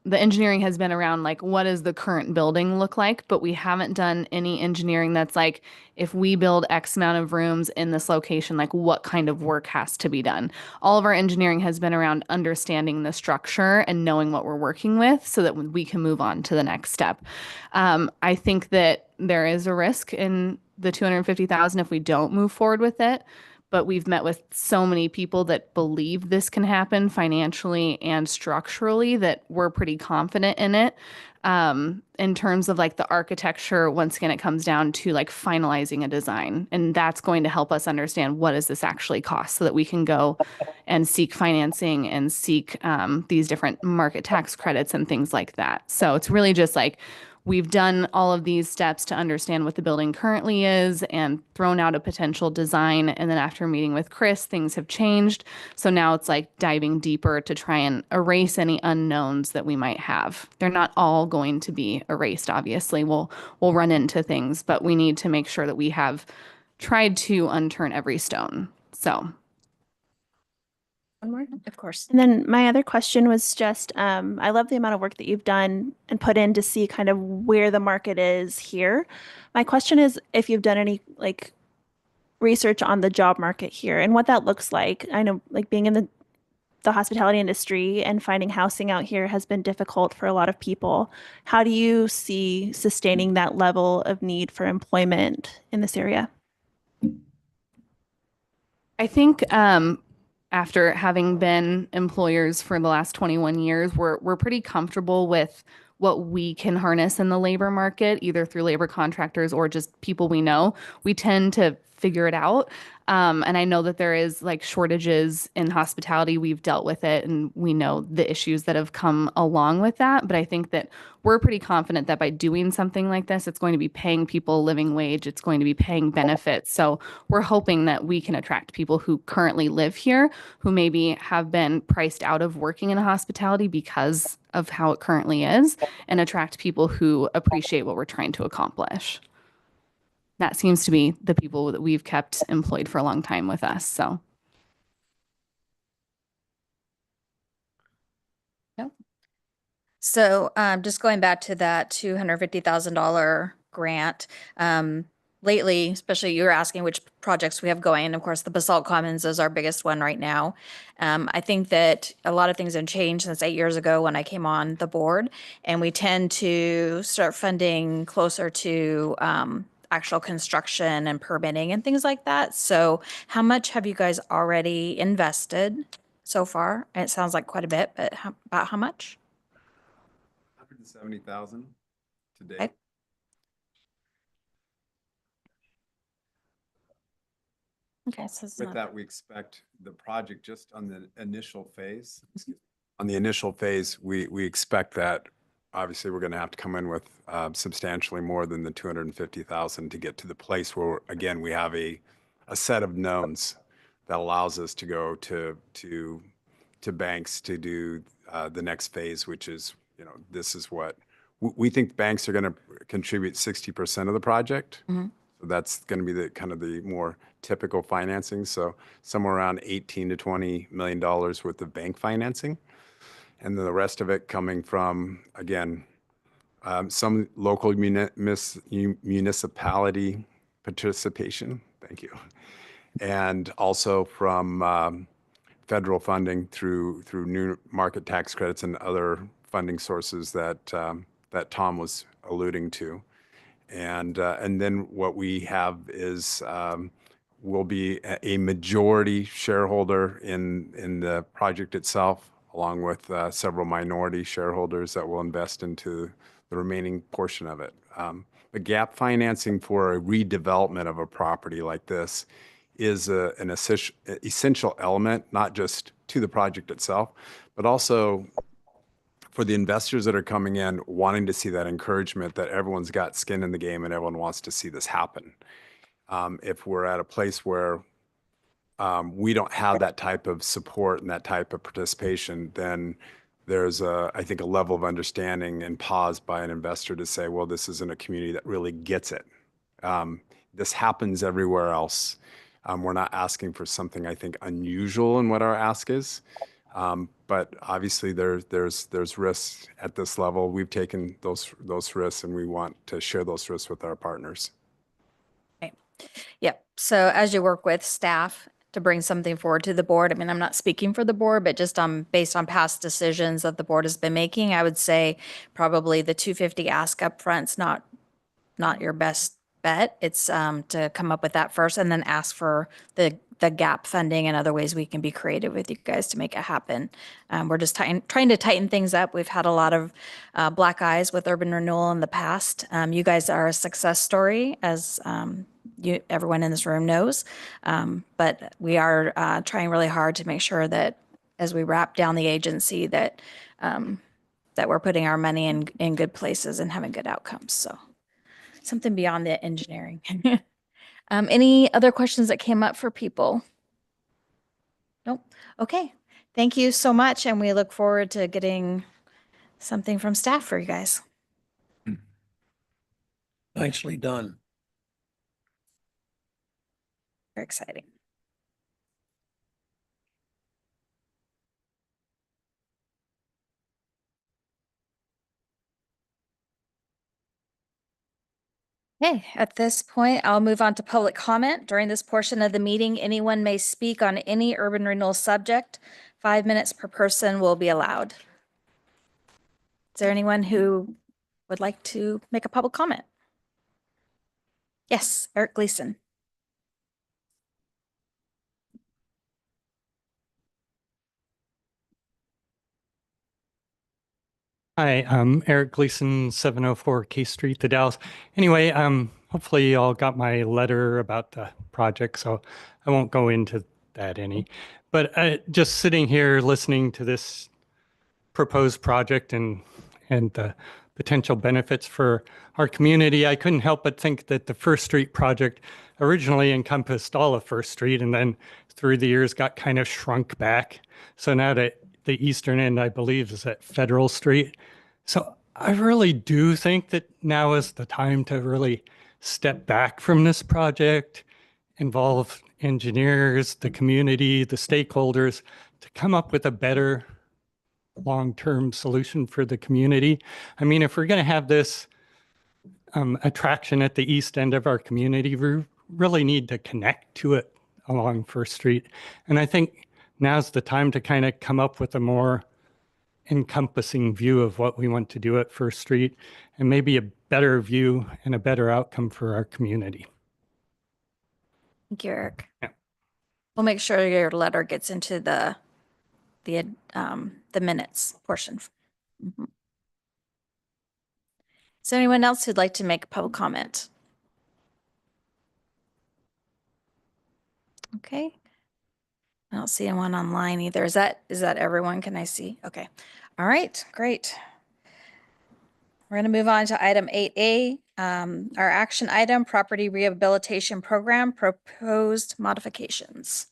the engineering has been around like what does the current building look like, but we haven't done any engineering that's like if we build X amount of rooms in this location, like what kind of work has to be done. All of our engineering has been around understanding the structure and knowing what we're working with so that we can move on to the next step. I think that there is a risk in the 250,000 if we don't move forward with it. But we've met with so many people that believe this can happen financially and structurally that we're pretty confident in it. In terms of like the architecture, once again, it comes down to like finalizing a design. And that's going to help us understand what does this actually cost so that we can go and seek financing and seek these different market tax credits and things like that. So it's really just like we've done all of these steps to understand what the building currently is and thrown out a potential design. And then after meeting with Chris, things have changed. So now it's like diving deeper to try and erase any unknowns that we might have. They're not all going to be erased, obviously. We'll run into things, but we need to make sure that we have tried to unturn every stone. So One more, of course. And then my other question was just, I love the amount of work that you've done and put in to see kind of where the market is here. My question is if you've done any like research on the job market here and what that looks like. I know like being in the hospitality industry and finding housing out here has been difficult for a lot of people. How do you see sustaining that level of need for employment in this area? I think after having been employers for the last 21 years, we're pretty comfortable with what we can harness in the labor market, either through labor contractors or just people we know. We tend to figure it out. And I know that there is like shortages in hospitality. We've dealt with it and we know the issues that have come along with that. But I think that we're pretty confident that by doing something like this, it's going to be paying people a living wage. It's going to be paying benefits. So we're hoping that we can attract people who currently live here, who maybe have been priced out of working in hospitality because of how it currently is, and attract people who appreciate what we're trying to accomplish. That seems to be the people that we've kept employed for a long time with us. So. Yep. So just going back to that $250,000 grant, lately, especially you were asking which projects we have going. Of course, the Basalt Commons is our biggest one right now. I think that a lot of things have changed since 8 years ago when I came on the board, and we tend to start funding closer to actual construction and permitting and things like that. So how much have you guys already invested so far? And it sounds like quite a bit, but about how much? 170,000 today. Okay. Okay, so it's With not- that, we expect the project just on the initial phase. On the initial phase, we expect that obviously we're going to have to come in with substantially more than the 250,000 to get to the place where, again, we have a set of knowns that allows us to go to banks to do the next phase, which is, this is what we think banks are going to contribute 60% of the project. Mhm. So that's going to be the kind of the more typical financing. So somewhere around $18 to $20 million worth of bank financing. And then the rest of it coming from, again, some local municipality participation. Thank you. And also from federal funding through new market tax credits and other funding sources that Tom was alluding to. And then what we have is will be a majority shareholder in the project itself, along with several minority shareholders that will invest into the remaining portion of it. The gap financing for a redevelopment of a property like this is an essential element, not just to the project itself, but also for the investors that are coming in wanting to see that encouragement that everyone's got skin in the game and everyone wants to see this happen. If we're at a place where we don't have that type of support and that type of participation, then there's I think a level of understanding and pause by an investor to say, well, this isn't a community that really gets it. This happens everywhere else. We're not asking for something, I think, unusual in what our ask is. But obviously there's risks at this level. We've taken those risks and we want to share those risks with our partners. Yep. So as you work with staff to bring something forward to the board, I mean, I'm not speaking for the board, but just based on past decisions that the board has been making, I would say probably the 250 ask up front's not your best bet. It's to come up with that first and then ask for the gap funding and other ways we can be creative with you guys to make it happen. We're just trying to tighten things up. We've had a lot of black eyes with urban renewal in the past. You guys are a success story, as everyone in this room knows. But we are trying really hard to make sure that as we wrap down the agency that that we're putting our money in good places and having good outcomes. So something beyond the engineering. Any other questions that came up for people? Nope. Okay. Thank you so much. And we look forward to getting something from staff for you guys. Nicely done. Very exciting. Okay, at this point, I'll move on to public comment. During this portion of the meeting, anyone may speak on any urban renewal subject. 5 minutes per person will be allowed. Is there anyone who would like to make a public comment? Yes, Eric Gleason. Hi, I'm Eric Gleason, 704 K Street, the Dalles. Anyway, hopefully you all got my letter about the project, so I won't go into that any. But just sitting here listening to this proposed project and the potential benefits for our community, I couldn't help but think that the First Street project originally encompassed all of First Street and then through the years got kind of shrunk back. So now that the eastern end, I believe, is at Federal Street. So I really do think that now is the time to really step back from this project, involve engineers, the community, the stakeholders to come up with a better long-term solution for the community. I mean, if we're going to have this attraction at the east end of our community, we really need to connect to it along First Street. And I think now's the time to kind of come up with a more encompassing view of what we want to do at First Street and maybe a better view and a better outcome for our community. Thank you, Eric. Yeah. We'll make sure your letter gets into the minutes portion. Mm-hmm. Is there anyone else who'd like to make a public comment? Okay. I don't see anyone online either. Is that everyone? Can I see? Okay. All right, great. We're going to move on to item 8A, our action item, property rehabilitation program, proposed modifications.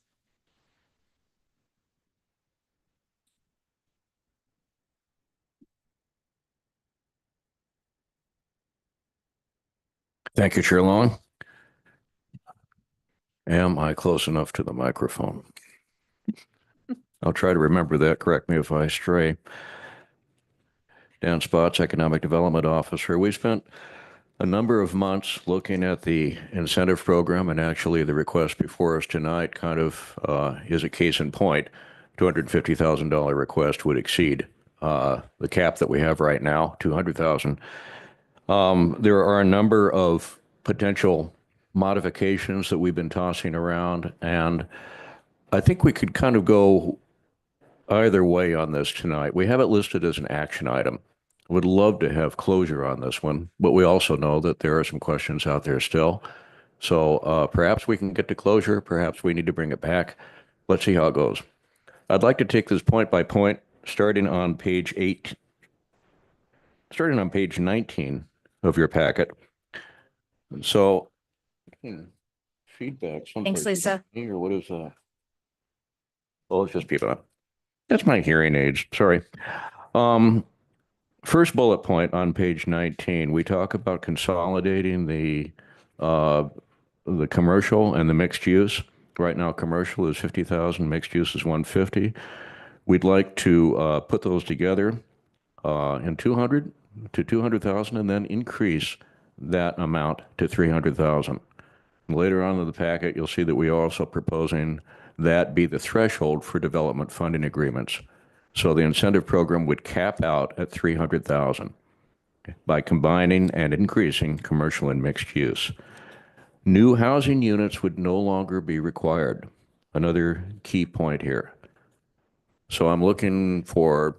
Thank you, Chair Long. Am I close enough to the microphone? I'll try to remember that. Correct me if I stray. Dan Spots, Economic Development Officer. We spent a number of months looking at the incentive program, and actually the request before us tonight kind of is a case in point. $250,000 request would exceed the cap that we have right now, $200,000. There are a number of potential modifications that we've been tossing around, and I think we could kind of go either way on this tonight. We have it listed as an action item. Would love to have closure on this one, but we also know that there are some questions out there still. So perhaps we can get to closure. Perhaps we need to bring it back. Let's see how it goes. I'd like to take this point by point, starting on page 19 of your packet. So feedback. Thanks, Lisa. Or what is that? Oh, it's just people. That's my hearing aids. Sorry. First bullet point on page 19, we talk about consolidating the commercial and the mixed use. Right now, commercial is 50,000, mixed use is 150. We'd like to put those together in 200 to 200,000 and then increase that amount to 300,000. Later on in the packet, you'll see that we are also proposing that be the threshold for development funding agreements. So the incentive program would cap out at 300,000 by combining and increasing commercial and mixed use. New housing units would no longer be required. Another key point here. So I'm looking for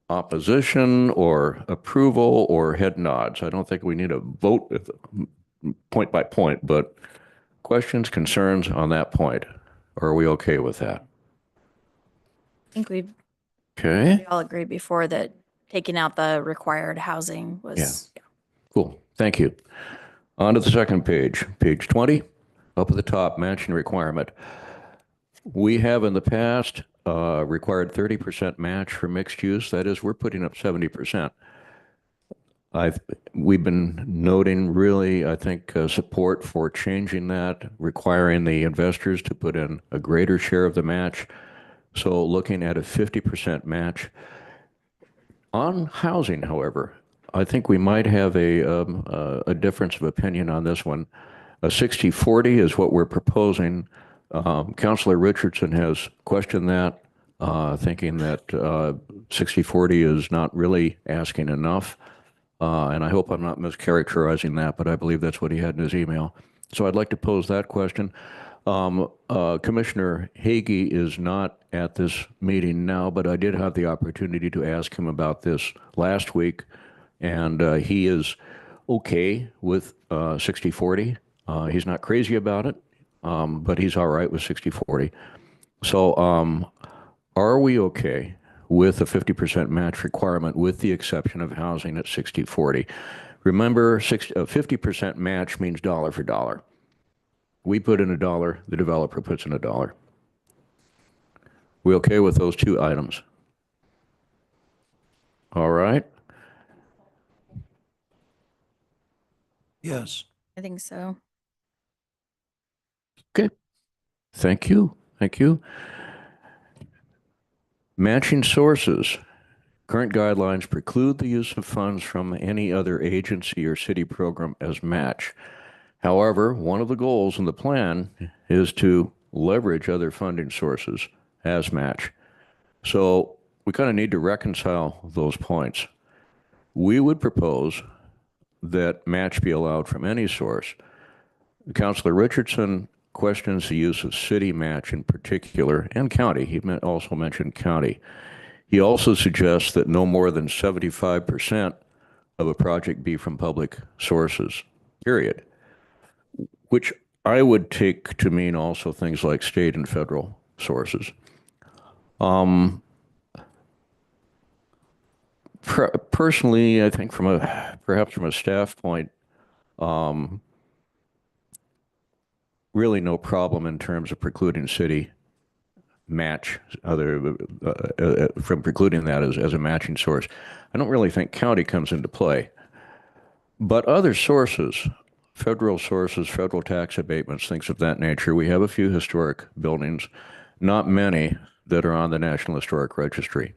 opposition or approval or head nods. I don't think we need a vote point by point, but questions, concerns on that point. Or are we okay with that? I think we Okay. all agreed before that taking out the required housing was. Yeah. Cool. Thank you. On to the second page, page 20, up at the top, matching requirement. We have in the past required 30% match for mixed use. That is, we're putting up 70%. We've been noting really, I think, support for changing that, requiring the investors to put in a greater share of the match. So looking at a 50% match. On housing, however, I think we might have a difference of opinion on this one. A 60-40 is what we're proposing. Councilor Richardson has questioned that, thinking that 60-40 is not really asking enough. And I hope I'm not mischaracterizing that, but I believe that's what he had in his email. So I'd like to pose that question. Commissioner Hagee is not at this meeting now, but I did have the opportunity to ask him about this last week, and he is okay with 60-40. He's not crazy about it, but he's all right with 60-40. So are we okay with a 50% match requirement with the exception of housing at 60-40? Remember, 50% match means dollar for dollar. We put in $1, the developer puts in $1. We okay with those two items? All right. Yes. I think so. Okay. Thank you. Thank you. Matching sources. Current guidelines preclude the use of funds from any other agency or city program as match. However, one of the goals in the plan is to leverage other funding sources as match. So we kind of need to reconcile those points. We would propose that match be allowed from any source. Councilor Richardson questions the use of city match in particular and county. He also mentioned county. He also suggests that no more than 75% of a project be from public sources, period, which I would take to mean also things like state and federal sources. Personally, I think perhaps from a staff point, really no problem in terms of precluding city match, from precluding that as a matching source. I don't really think county comes into play. But other sources, federal tax abatements, things of that nature. We have a few historic buildings, not many that are on the National Historic Registry.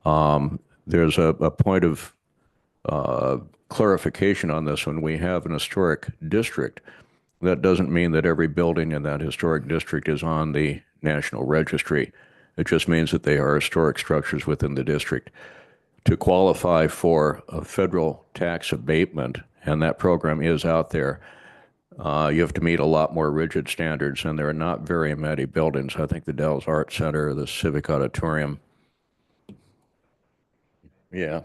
There's a point of clarification on this one. We have an historic district. That doesn't mean that every building in that historic district is on the National Registry. It just means that they are historic structures within the district. To qualify for a federal tax abatement, and that program is out there, you have to meet a lot more rigid standards, and there are not very many buildings. I think the Dalles Art Center, the Civic Auditorium. Yeah.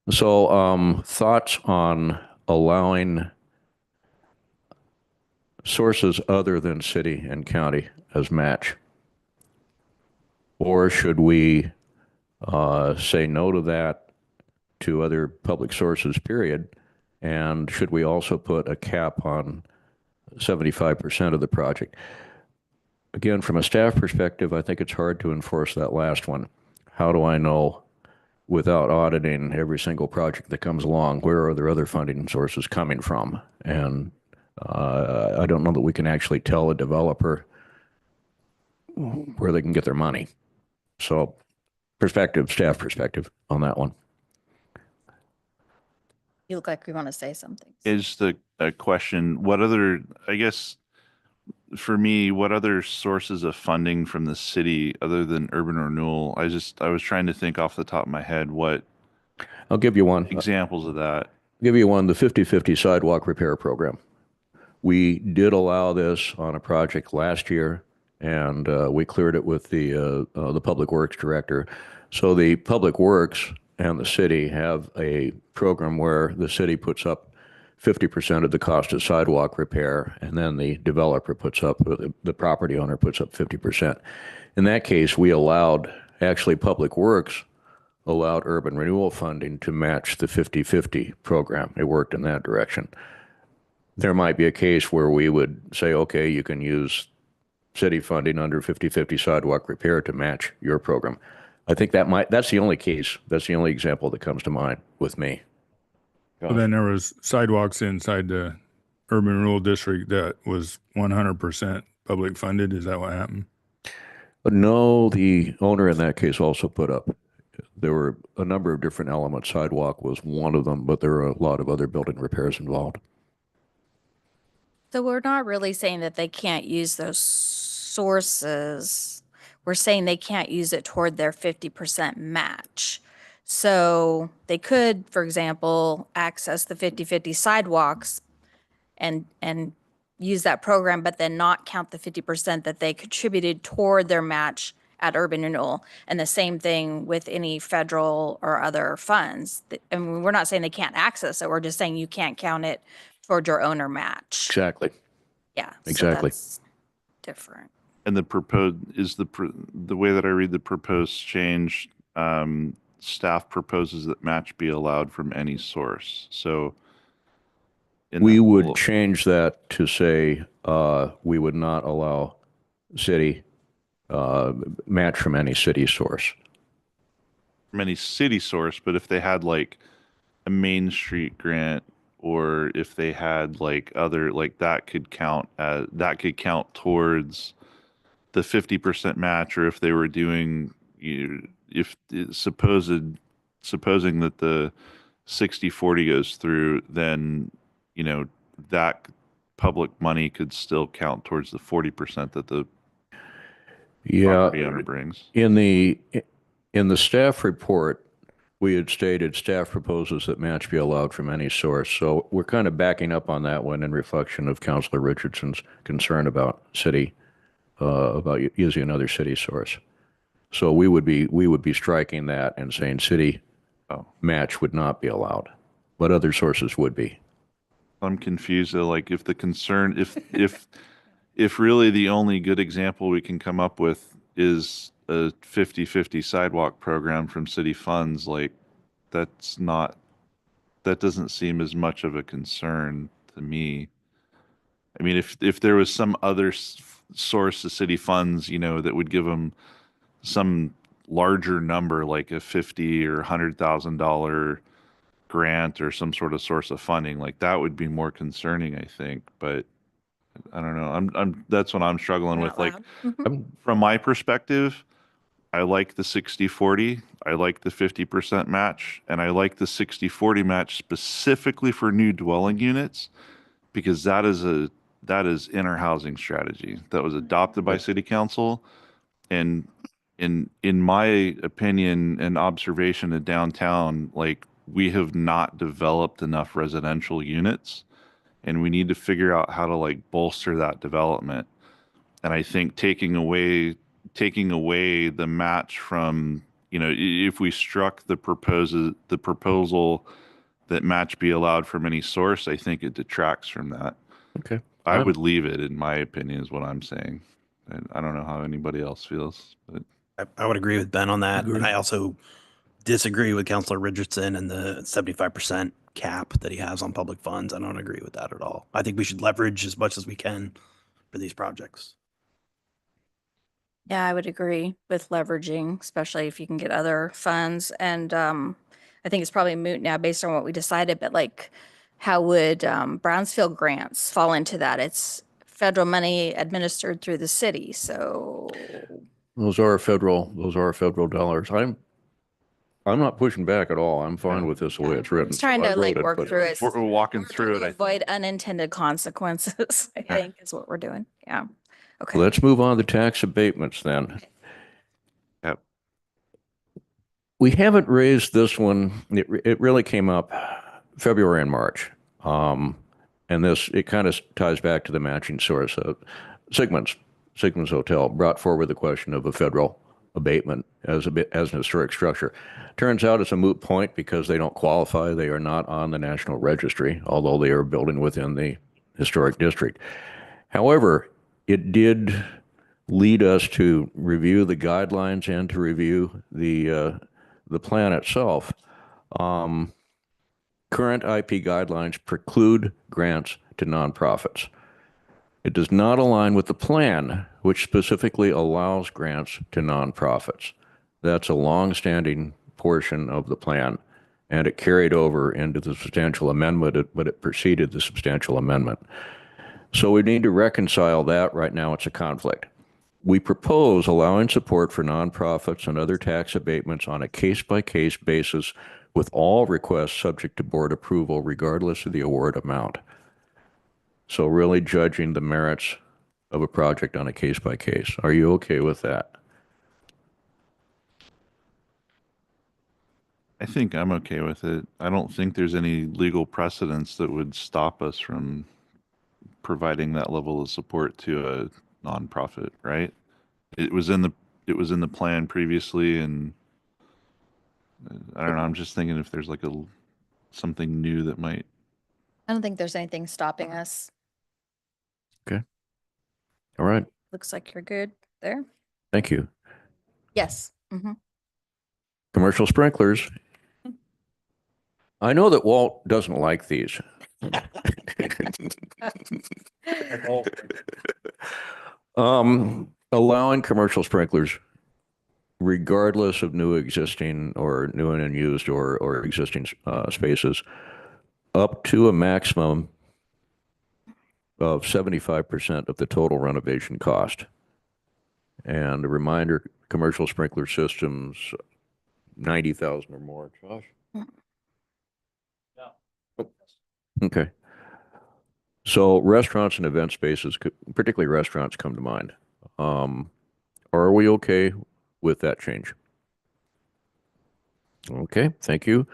So thoughts on allowing sources other than city and county as match? Or should we say no to that, to other public sources, period? And should we also put a cap on 75% of the project? Again, from a staff perspective, I think it's hard to enforce that last one. How do I know, without auditing every single project that comes along, where are there other funding sources coming from? And I don't know that we can actually tell a developer where they can get their money. So staff perspective on that one. You look like you want to say something. Is the question, what other, I guess, for me, what other sources of funding from the city other than urban renewal? I was trying to think off the top of my head what I'll give you one. examples of that. I'll give you one, the 50/50 sidewalk repair program. We did allow this on a project last year, and we cleared it with the Public Works Director. So the Public Works and the city have a program where the city puts up 50% of the cost of sidewalk repair, and then the developer puts up, the property owner puts up 50%. In that case, we allowed, actually Public Works allowed urban renewal funding to match the 50/50 program. It worked in that direction. There might be a case where we would say, okay, you can use city funding under 50/50 sidewalk repair to match your program. I think that's the only case, that's the only example that comes to mind with me. So then there was sidewalks inside the urban renewal district that was 100% public funded. Is that what happened? But no, the owner in that case also put up. There were a number of different elements. Sidewalk was one of them, but there are a lot of other building repairs involved. So we're not really saying that they can't use those sources. We're saying they can't use it toward their 50% match. So they could, for example, access the 50/50 sidewalks and use that program, but then not count the 50% that they contributed toward their match at urban renewal. And the same thing with any federal or other funds. I mean, we're not saying they can't access it. We're just saying you can't count it toward your owner match. Exactly. Yeah. Exactly. So that's different. And the way that I read the proposed change, staff proposes that match be allowed from any source. So we would change that to say we would not allow city match from any city source. From any city source, but if they had like a Main Street grant, or if they had like other, like that could count towards the 50% match, or if they were doing, supposing that the 60/40 goes through, then that public money could still count towards the 40% that the property owner brings. In the staff report, we had stated staff proposes that match be allowed from any source. So we're kind of backing up on that one in reflection of Councilor Richardson's concern about city, about using another city source. So we would be striking that and saying city match would not be allowed, but other sources would be. I'm confused though, like if the concern, if really the only good example we can come up with is a 50/50 sidewalk program from city funds, like that doesn't seem as much of a concern to me. I mean, if there was some other source of city funds, that would give them some larger number, like a $50,000 or $100,000 grant or some sort of source of funding, like that would be more concerning, I think. But I don't know. That's what I'm struggling with. Like from my perspective, I like the 60/40. I like the 50% match, and I like the 60/40 match specifically for new dwelling units, because that is inner housing strategy that was adopted by city council. And in my opinion and observation of downtown, like we have not developed enough residential units, and we need to figure out how to like bolster that development. And I think taking away the match from, if we struck the proposal that match be allowed from any source, I think it detracts from that. Okay. I would leave it, in my opinion, is what I'm saying. And I don't know how anybody else feels, but I would agree with Ben on that. And I also disagree with Councilor Richardson and the 75% cap that he has on public funds. I don't agree with that at all. I think we should leverage as much as we can for these projects. Yeah, I would agree with leveraging, especially if you can get other funds. And I think it's probably moot now based on what we decided, but like how would Brownsfield grants fall into that? It's federal money administered through the city. So Those are federal dollars. I'm not pushing back at all. I'm fine with this the way it's written. just trying So I to like wrote it, work but- through it. We're walking Work through to it. avoid unintended consequences, I think is what we're doing. Yeah. Okay. Let's move on to tax abatements then. Yep. We haven't raised this one. It really came up February and March. And it kind of ties back to the matching source. Sigmund's Hotel brought forward the question of a federal abatement as an historic structure. Turns out it's a moot point because they don't qualify. They are not on the National Registry, although they are building within the historic district. However, it did lead us to review the guidelines and to review the plan itself. Current IP guidelines preclude grants to nonprofits. It does not align with the plan, which specifically allows grants to nonprofits. That's a long-standing portion of the plan, and it carried over into the substantial amendment, but it preceded the substantial amendment. So we need to reconcile that. Right now, it's a conflict. We propose allowing support for nonprofits and other tax abatements on a case-by-case basis with all requests subject to board approval regardless of the award amount. So really judging the merits of a project on a case-by-case. Are you okay with that? I think I'm okay with it. I don't think there's any legal precedents that would stop us from providing that level of support to a nonprofit, right? It was in the plan previously, and I don't know. I'm just thinking if there's like something new that might. I don't think there's anything stopping us. Okay. All right. Looks like you're good there. Thank you. Yes. Mm-hmm. Commercial sprinklers. I know that Walt doesn't like these. Allowing commercial sprinklers regardless of new existing or new and unused or existing spaces up to a maximum of 75% of the total renovation cost. And a reminder, commercial sprinkler systems, 90,000 or more. Josh? Okay. So restaurants and event spaces, particularly restaurants, come to mind. Are we okay with that change? Okay, thank you.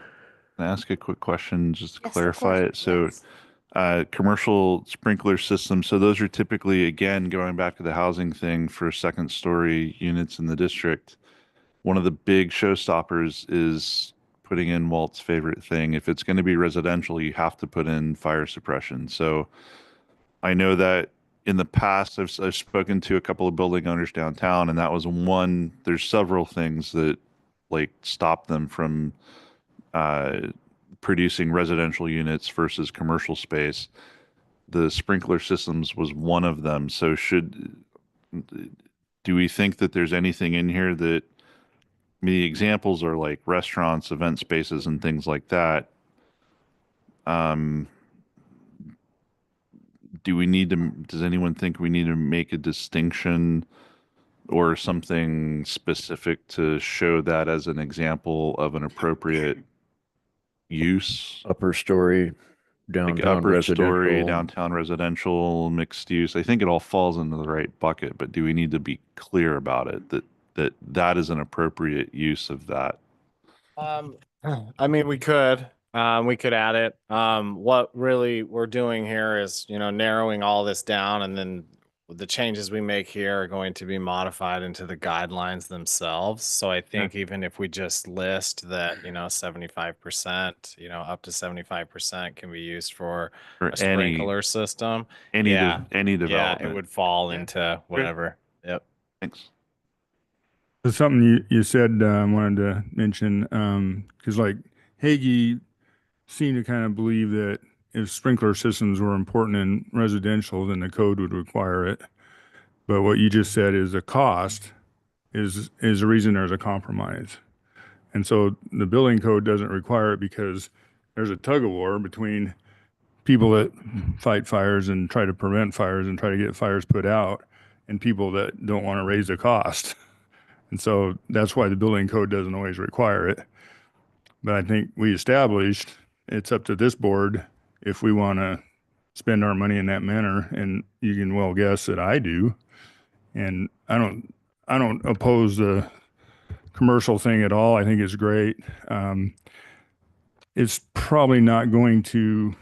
Can I ask a quick question just to Yes, of clarify course. it? So, Yes. commercial sprinkler systems, so those are typically, again, going back to the housing thing for second story units in the district. One of the big showstoppers is putting in Walt's favorite thing. If it's going to be residential, you have to put in fire suppression. So I know that in the past, I've spoken to a couple of building owners downtown, and that was one. There's several things that like stop them from producing residential units versus commercial space. The sprinkler systems was one of them. So do we think that there's anything in here that, I mean, the examples are like restaurants, event spaces, and things like that. Does anyone think we need to make a distinction or something specific to show that as an example of an appropriate use? Upper story, Like downtown upper story, residential. downtown residential, mixed use. I think it all falls into the right bucket, but do we need to be clear about it that is an appropriate use of that? I mean, we could add it. What really we're doing here is, narrowing all this down, and then the changes we make here are going to be modified into the guidelines themselves. So I think even if we just list that, 75%, up to 75% can be used for For a sprinkler system. any Yeah, development. it would fall into whatever. Yep. Thanks. There's something you said I wanted to mention, because like Hagee seemed to kind of believe that if sprinkler systems were important in residential, then the code would require it. But what you just said is the cost is the reason there's a compromise. And so the building code doesn't require it because there's a tug of war between people that fight fires and try to prevent fires and try to get fires put out, and people that don't want to raise the cost. And so that's why the building code doesn't always require it. But I think we established it's up to this board if we want to spend our money in that manner. And you can well guess that I do. And I don't oppose the commercial thing at all. I think it's great. It's probably not going to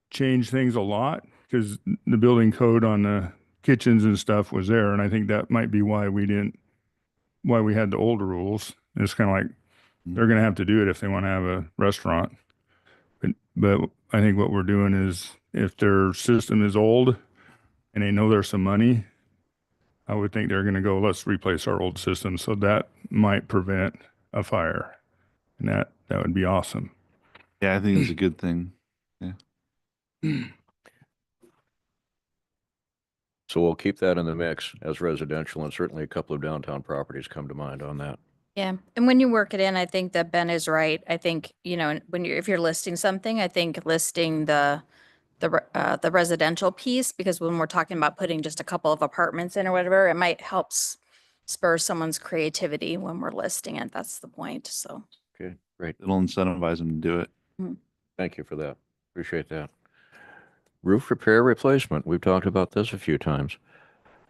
change things a lot because the building code on the kitchens and stuff was there. And I think that might be why we had the older rules. It's kind of like they're going to have to do it if they want to have a restaurant. But I think what we're doing is if their system is old and they know there's some money, I would think they're going to go, let's replace our old system. So that might prevent a fire. And that would be awesome. Yeah, I think it's a good thing. Yeah. So we'll keep that in the mix as residential, and certainly a couple of downtown properties come to mind on that. Yeah, and when you work it in, I think that Ben is right. I think, if you're listing something, I think listing the residential piece, because when we're talking about putting just a couple of apartments in or whatever, it might help spur someone's creativity when we're listing it. That's the point. So. Okay, great. It'll incentivize them to do it. Thank you for that. Appreciate that. Roof repair replacement. We've talked about this a few times.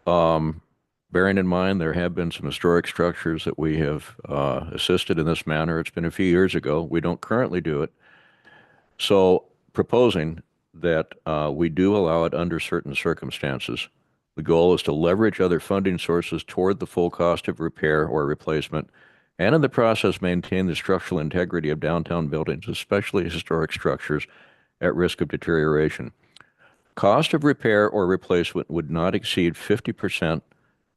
Bearing in mind, there have been some historic structures that we have assisted in this manner. It's been a few years ago. We don't currently do it. So proposing that we do allow it under certain circumstances. The goal is to leverage other funding sources toward the full cost of repair or replacement, and in the process maintain the structural integrity of downtown buildings, especially historic structures at risk of deterioration. Cost of repair or replacement would not exceed 50%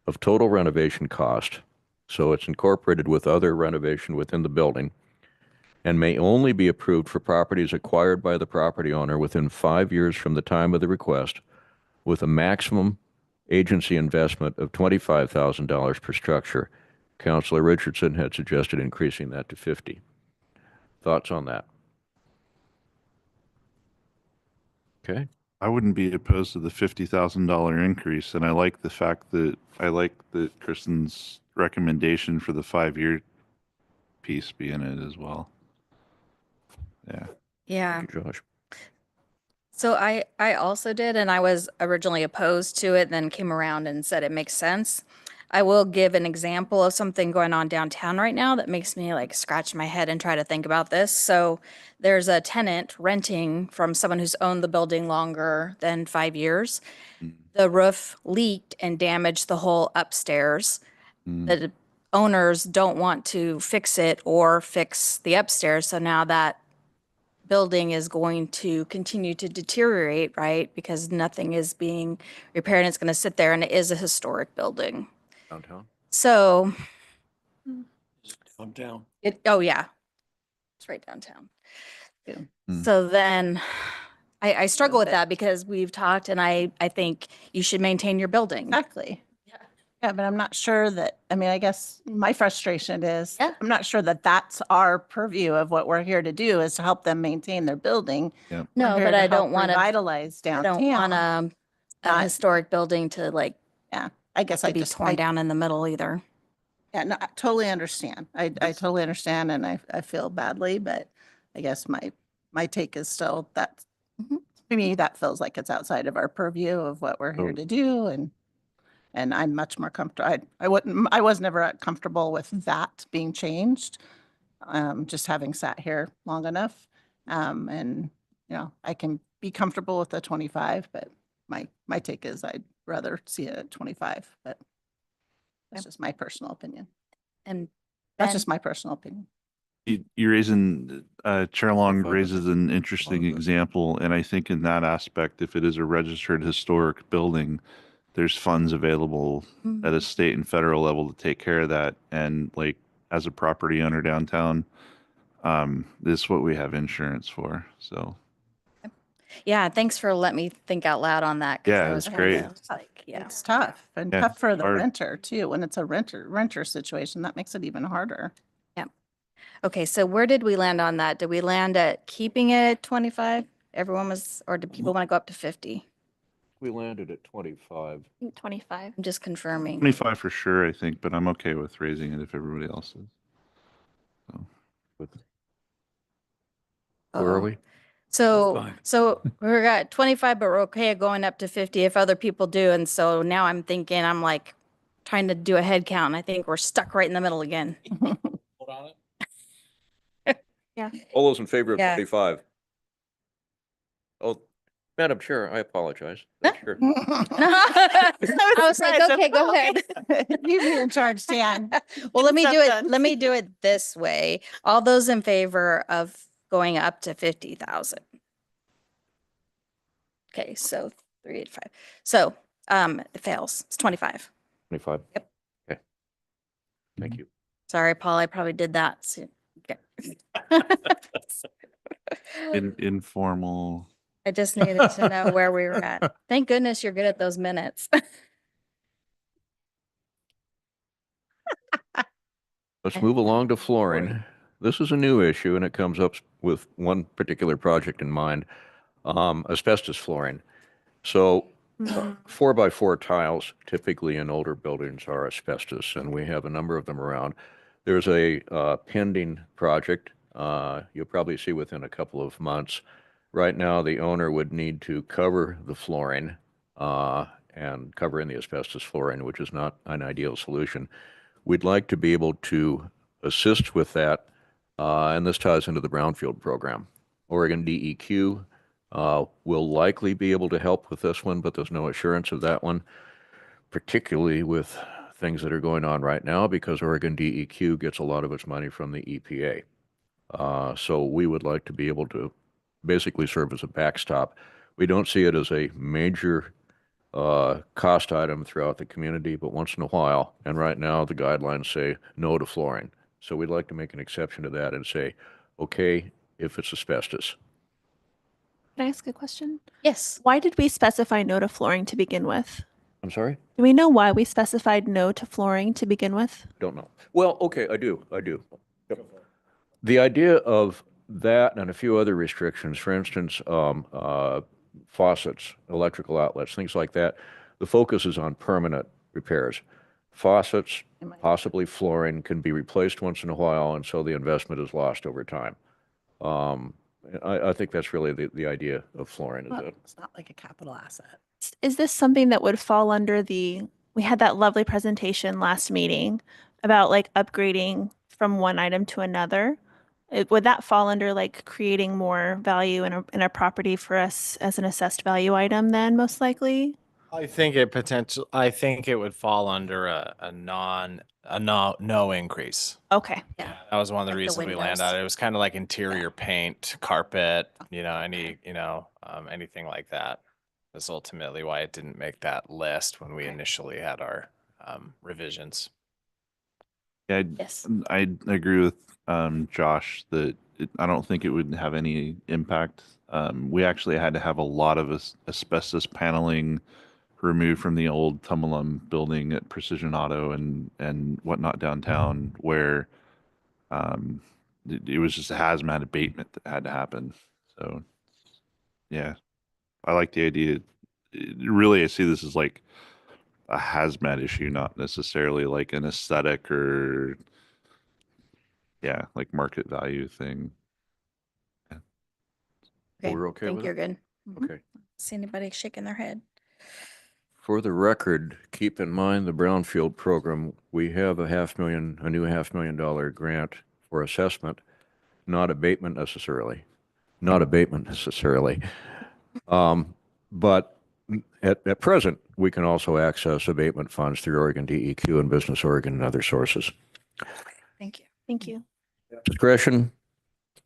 of total renovation cost, so it's incorporated with other renovation within the building, and may only be approved for properties acquired by the property owner within 5 years from the time of the request, with a maximum agency investment of $25,000 per structure. Councilor Richardson had suggested increasing that to 50. Thoughts on that? Okay. I wouldn't be opposed to the $50,000 increase, and I like that Kristen's recommendation for the 5-year piece be in it as well. Yeah. Yeah. Thank you, Josh. So I also did, and I was originally opposed to it, then came around and said it makes sense. I will give an example of something going on downtown right now that makes me like scratch my head and try to think about this. So there's a tenant renting from someone who's owned the building longer than 5 years. The roof leaked and damaged the whole upstairs. The owners don't want to fix it or fix the upstairs. So now that building is going to continue to deteriorate, right? Because nothing is being repaired and it's going to sit there, and it is a historic building. Downtown? So Downtown. oh yeah, it's right downtown. So then I struggle with that because we've talked, and I think you should maintain your building. Exactly. Yeah, but I'm not sure that, I guess my frustration is, I'm not sure that that's our purview of what we're here to do, is to help them maintain their building. Yeah. No, We're here but to I help don't want to revitalize I downtown. don't want a Not- historic building to I guess to I be just, torn down in the middle either. yeah, no, I totally understand. I totally understand, and I feel badly, but I guess my take is still that to me, that feels like it's outside of our purview of what we're here to do, and I'm much more comfortable. I was never comfortable with that being changed, just having sat here long enough. And, I can be comfortable with the 25, but my take is I'd rather see it at 25, but that's just my personal opinion. And That's Ben? just my personal opinion. You're raising, Chair Long raises an interesting example, and I think in that aspect, if it is a registered historic building, there's funds available at a state and federal level to take care of that. And like, as a property owner downtown, this is what we have insurance for. So Yeah, thanks for letting me think out loud on that. 'Cause Yeah, I was it's kinda great. just like, yeah. It's tough, and Yeah, tough for the hard. renter too. When it's a renter situation, that makes it even harder. Yep. Okay, so where did we land on that? Did we land at keeping it at 25? Everyone was, or did people want to go up to 50? We landed at 25. 25. I'm just confirming. 25 for sure, I think, but I'm okay with raising it if everybody else is. With, where are Uh-oh. we? So we're at 25, but we're okay at going up to 50 if other people do. And so now I'm thinking, I'm like trying to do a head count. And I think we're stuck right in the middle again. Hold on it. Yeah. All those in favor of Yeah. 25? Oh, Madam Chair, I apologize. Sure. I was like, okay, go ahead. You be in charge, Dan. Well, let me Get do stuff it. done. Let me do it this way. All those in favor of going up to 50,000. Okay, so 385. So it fails. It's 25. 25. Yep. Okay. Thank you. Sorry, Paul, I probably did that. Okay. Informal. I just needed to know where we were at. Thank goodness you're good at those minutes. Let's move along to flooring. This is a new issue, and it comes up with one particular project in mind, asbestos flooring. So 4x4 tiles, typically in older buildings, are asbestos, and we have a number of them around. There's a pending project you'll probably see within a couple of months. Right now, the owner would need to cover the flooring and cover in the asbestos flooring, which is not an ideal solution. We'd like to be able to assist with that, and this ties into the brownfield program. Oregon DEQ will likely be able to help with this one, but there's no assurance of that one, particularly with things that are going on right now, because Oregon DEQ gets a lot of its money from the EPA. So we would like to be able to basically serve as a backstop. We don't see it as a major cost item throughout the community, but once in a while, and right now the guidelines say no to flooring. So we'd like to make an exception to that and say, okay, if it's asbestos. Can I ask a question? Yes. Why did we specify no to flooring to begin with? I'm sorry? Do we know why we specified no to flooring to begin with? Don't know. Well, okay, I do. Yep. The idea of that and a few other restrictions, for instance, faucets, electrical outlets, things like that, the focus is on permanent repairs. Faucets, possibly flooring, can be replaced once in a while, and so the investment is lost over time. I think that's really the idea of flooring. Is that It's not like a capital asset. Is this something that would fall under we had that lovely presentation last meeting about like upgrading from one item to another. Would that fall under like creating more value in a property for us as an assessed value item then most likely? I think it would fall under a no increase. Okay. Yeah. That was one of the Like the reasons we landed windows. on it. It was kind of like interior paint, carpet, anything like that. That's ultimately why it didn't make that list when we initially had our revisions. Yeah, Yes. I agree with Josh that I don't think it would have any impact. We actually had to have a lot of asbestos paneling removed from the old Tumulum building at Precision Auto and whatnot downtown, where it was just a hazmat abatement that had to happen. So, yeah, I like the idea. Really, I see this as like a hazmat issue, not necessarily like an aesthetic or like market value thing. Okay. we're okay Think with you're it? good. Mhm. Okay. See anybody shaking their head? For the record, keep in mind the brownfield program, we have a new $500,000 grant for assessment, not abatement necessarily. But at present, we can also access abatement funds through Oregon DEQ and Business Oregon and other sources. Thank you. Thank you. Discretion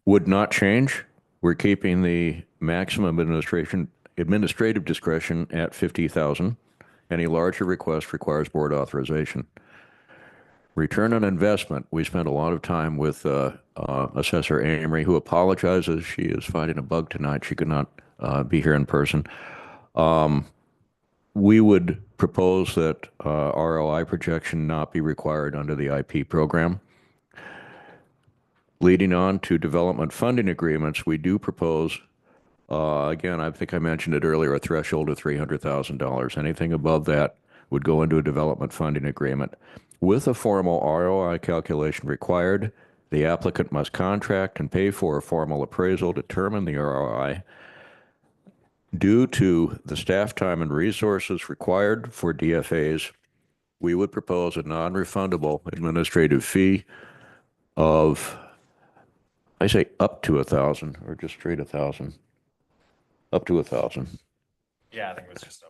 would not change. We're keeping the maximum administrative discretion at 50,000. Any larger request requires board authorization. Return on investment, we spent a lot of time with Assessor Amory, who apologizes. She is fighting a bug tonight. She could not be here in person. We would propose that ROI projection not be required under the IP program. Leading on to development funding agreements, we do propose, again, I think I mentioned it earlier, a threshold of $300,000. Anything above that would go into a development funding agreement. With a formal ROI calculation required, the applicant must contract and pay for a formal appraisal to determine the ROI. Due to the staff time and resources required for DFAs, we would propose a non-refundable administrative fee of, I say up to 1,000 or just straight 1,000? Up to 1,000. Yeah, I think it was just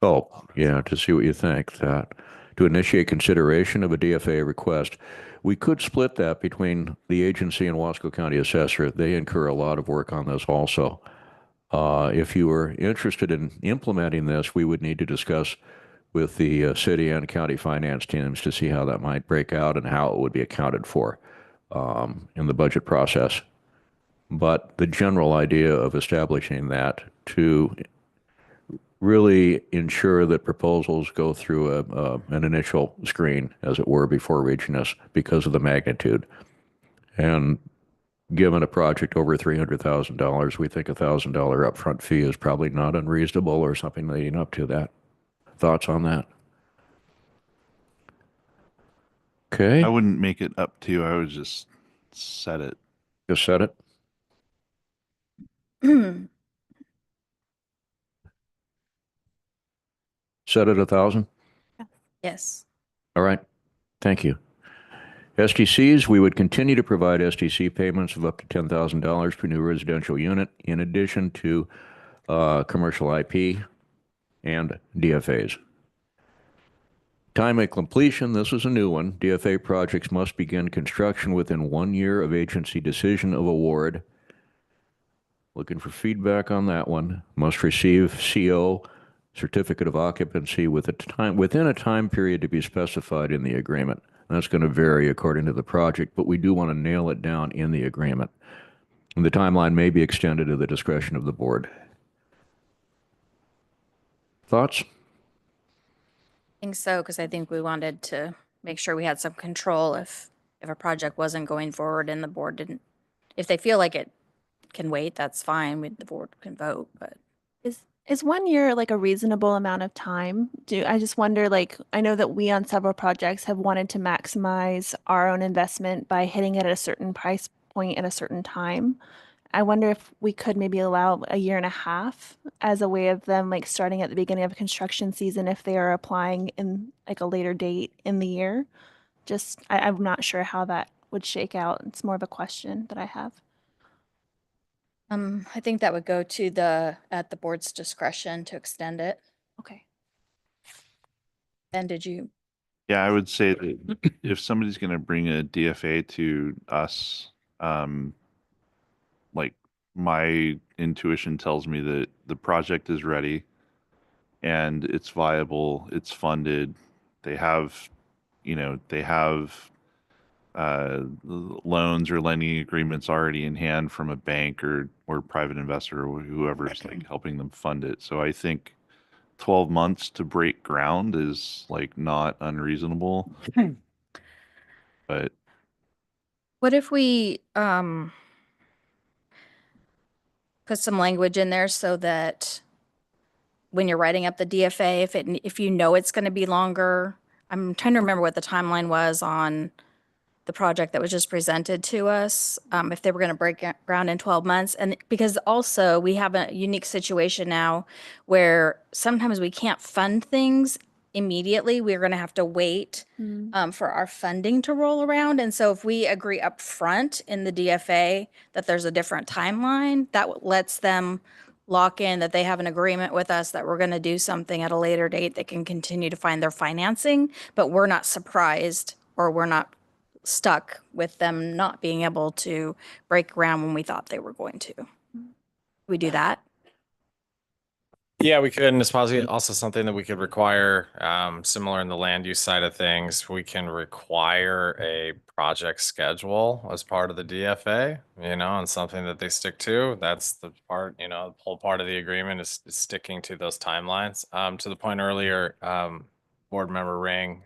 Oh, yeah, to see what you think. That to initiate consideration of a DFA request, we could split that between the agency and Wasco County Assessor. They incur a lot of work on this also. If you were interested in implementing this, we would need to discuss with the city and county finance teams to see how that might break out and how it would be accounted for in the budget process. But the general idea of establishing that to really ensure that proposals go through an initial screen, as it were, before reaching us because of the magnitude. And given a project over $300,000, we think $1,000 upfront fee is probably not unreasonable or something leading up to that. Thoughts on that? Okay. I wouldn't make it up to, I would just set it. Just set it. Set it 1,000. Yes. All right. Thank you. STCs, we would continue to provide STC payments of up to $10,000 per new residential unit, in addition to commercial IP and DFAs. Time of completion, this is a new one. DFA projects must begin construction within 1 year of agency decision of award. Looking for feedback on that one. Must receive CO, certificate of occupancy, within a time period to be specified in the agreement. That's going to vary according to the project, but we do want to nail it down in the agreement. And the timeline may be extended to the discretion of the board. Thoughts? I think so, because I think we wanted to make sure we had some control if a project wasn't going forward and the board didn't. If they feel like it can wait, that's fine. The board can vote, but. Is 1 year like a reasonable amount of time? I just wonder, like, I know that we on several projects have wanted to maximize our own investment by hitting it at a certain price point at a certain time. I wonder if we could maybe allow 1.5 years as a way of them like starting at the beginning of a construction season if they are applying in like a later date in the year. I'm not sure how that would shake out. It's more of a question that I have. I think that would go to at the board's discretion to extend it. Okay. Ben, did you? Yeah, I would say that if somebody's going to bring a DFA to us, like my intuition tells me that the project is ready and it's viable, it's funded. They have, loans or lending agreements already in hand from a bank or private investor or whoever's like helping them fund it. So I think 12 months to break ground is like not unreasonable. But What if we put some language in there so that when you're writing up the DFA, if you know it's going to be longer, I'm trying to remember what the timeline was on the project that was just presented to us, if they were going to break ground in 12 months. And because also we have a unique situation now where sometimes we can't fund things immediately. We're going to have to wait for our funding to roll around. And so if we agree up front in the DFA that there's a different timeline, that lets them lock in that they have an agreement with us that we're going to do something at a later date that can continue to find their financing, but we're not surprised or we're not stuck with them not being able to break ground when we thought they were going to. We do that? Yeah, we could, and it's possibly also something that we could require, similar in the land use side of things. We can require a project schedule as part of the DFA, and something that they stick to. That's the part, the whole part of the agreement is sticking to those timelines. To the point earlier, board member Ring,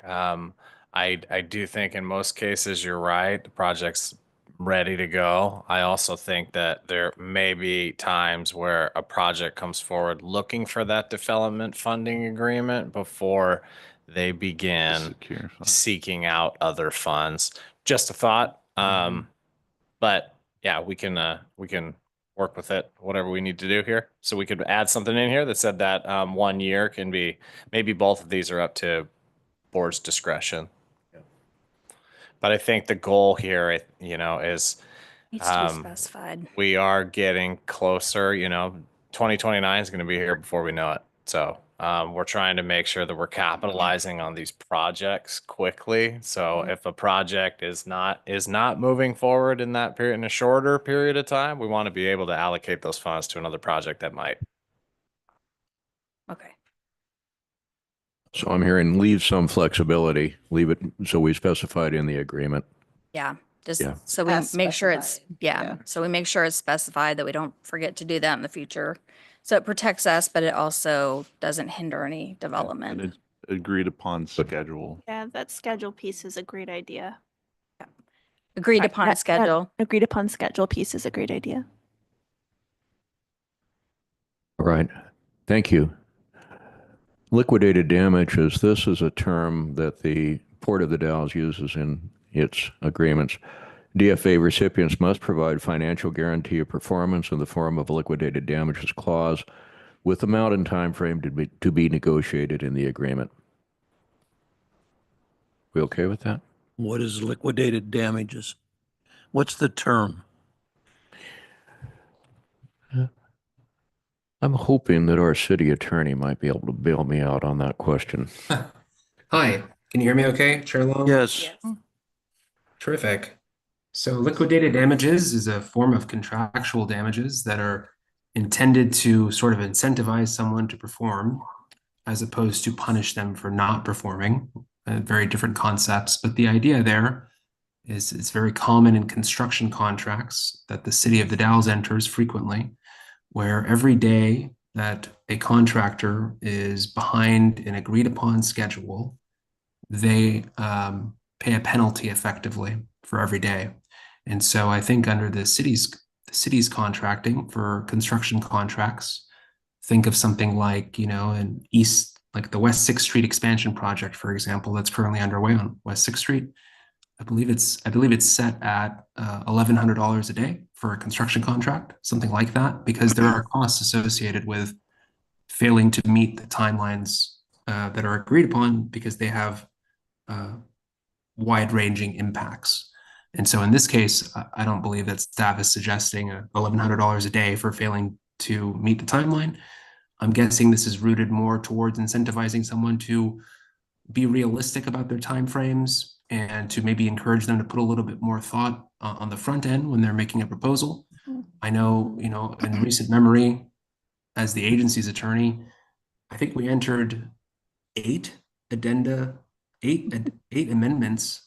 I do think in most cases you're right. The project's ready to go. I also think that there may be times where a project comes forward looking for that development funding agreement before they begin Secure funds. seeking out other funds. Just a thought. But yeah, we can work with it, whatever we need to do here. So we could add something in here that said that 1 year can be, maybe both of these are up to board's discretion. But I think the goal here, is Needs to be um, specified. we are getting closer, 2029 is going to be here before we know it. So we're trying to make sure that we're capitalizing on these projects quickly. So if a project is not moving forward in that period, in a shorter period of time, we want to be able to allocate those funds to another project that might. Okay. So I'm hearing leave some flexibility, leave it so we specified in the agreement. Yeah. Just Yeah. so we As make sure it's, specified. yeah. Yeah. So we make sure it's specified that we don't forget to do that in the future. So it protects us, but it also doesn't hinder any development. An agreed upon schedule. Yeah, that schedule piece is a great idea. Agreed Sorry, upon that schedule. agreed upon schedule piece is a great idea. All right. Thank you. Liquidated damages. This is a term that the Port of the Dalles uses in its agreements. DFA recipients must provide financial guarantee of performance in the form of a liquidated damages clause with amount and time frame to be negotiated in the agreement. We okay with that? What is liquidated damages? What's the term? I'm hoping that our city attorney might be able to bail me out on that question. Hi, can you hear me okay, Chair Long? Yes. Terrific. So liquidated damages is a form of contractual damages that are intended to sort of incentivize someone to perform as opposed to punish them for not performing. Very different concepts, but the idea there is it's very common in construction contracts that the city of the Dalles enters frequently, where every day that a contractor is behind an agreed upon schedule, they pay a penalty effectively for every day. And so I think under the city's contracting for construction contracts, think of something like, like the West 6th Street expansion project, for example, that's currently underway on West 6th Street. I believe it's set at $1,100 a day for a construction contract, something like that, because there are costs associated with failing to meet the timelines that are agreed upon because they have wide-ranging impacts. And so in this case, I don't believe that staff is suggesting $1,100 a day for failing to meet the timeline. I'm guessing this is rooted more towards incentivizing someone to be realistic about their timeframes and to maybe encourage them to put a little bit more thought on the front end when they're making a proposal. I know, in recent memory, as the agency's attorney, I think we entered eight amendments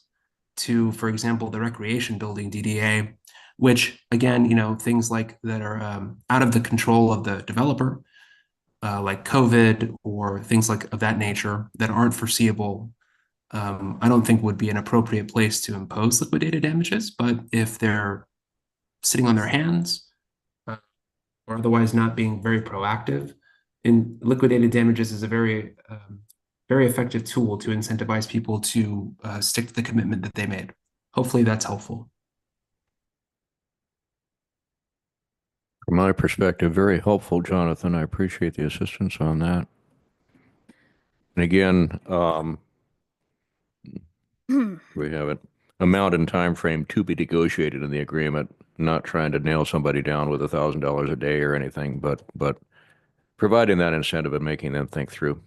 to, for example, the recreation building DDA, which again, things like that are out of the control of the developer, like COVID or things like of that nature that aren't foreseeable. I don't think would be an appropriate place to impose liquidated damages, but if they're sitting on their hands or otherwise not being very proactive, and liquidated damages is a very effective tool to incentivize people to stick to the commitment that they made. Hopefully that's helpful. From my perspective, very helpful, Jonathan. I appreciate the assistance on that. And again, we have it. Amount and time frame to be negotiated in the agreement, not trying to nail somebody down with $1,000 a day or anything, but providing that incentive and making them think through.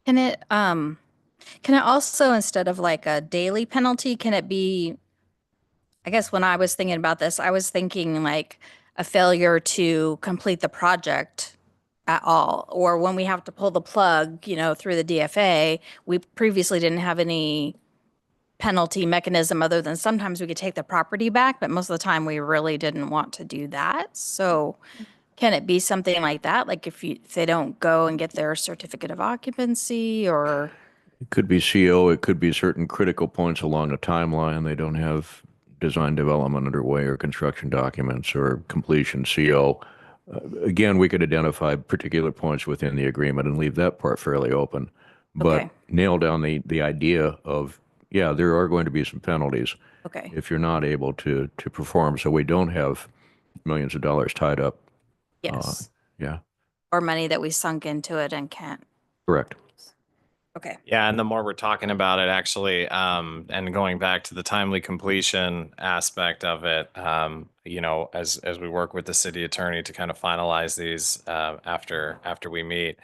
Can it also, instead of like a daily penalty, can it be, I guess when I was thinking about this, I was thinking like a failure to complete the project at all, or when we have to pull the plug, through the DFA, we previously didn't have any penalty mechanism other than sometimes we could take the property back, but most of the time we really didn't want to do that. So can it be something like that? Like if they don't go and get their certificate of occupancy or? It could be CO, it could be certain critical points along the timeline. They don't have design development underway or construction documents or completion CO. Again, we could identify particular points within the agreement and leave that part fairly open. But Okay. nail down the idea of, yeah, there are going to be some penalties Okay. if you're not able to perform. So we don't have millions of dollars tied up. Yes. Yeah, Or money that we sunk into it and can't. correct. Okay. Yeah, and the more we're talking about it, actually, and going back to the timely completion aspect of it, as we work with the city attorney to kind of finalize these after we meet,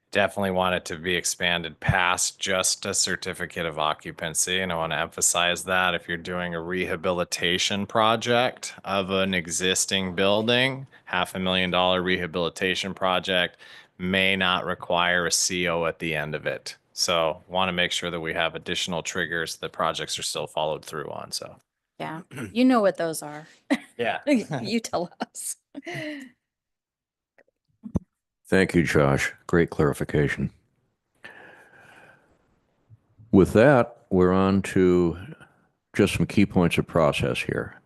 definitely want it to be expanded past just a certificate of occupancy. And I want to emphasize that if you're doing a rehabilitation project of an existing building, $500,000 rehabilitation project may not require a CO at the end of it. So want to make sure that we have additional triggers that projects are still followed through on. So Yeah. You know what those are. yeah. You tell us. Thank you, Josh. Great clarification. With that, we're on to just some key points of process here.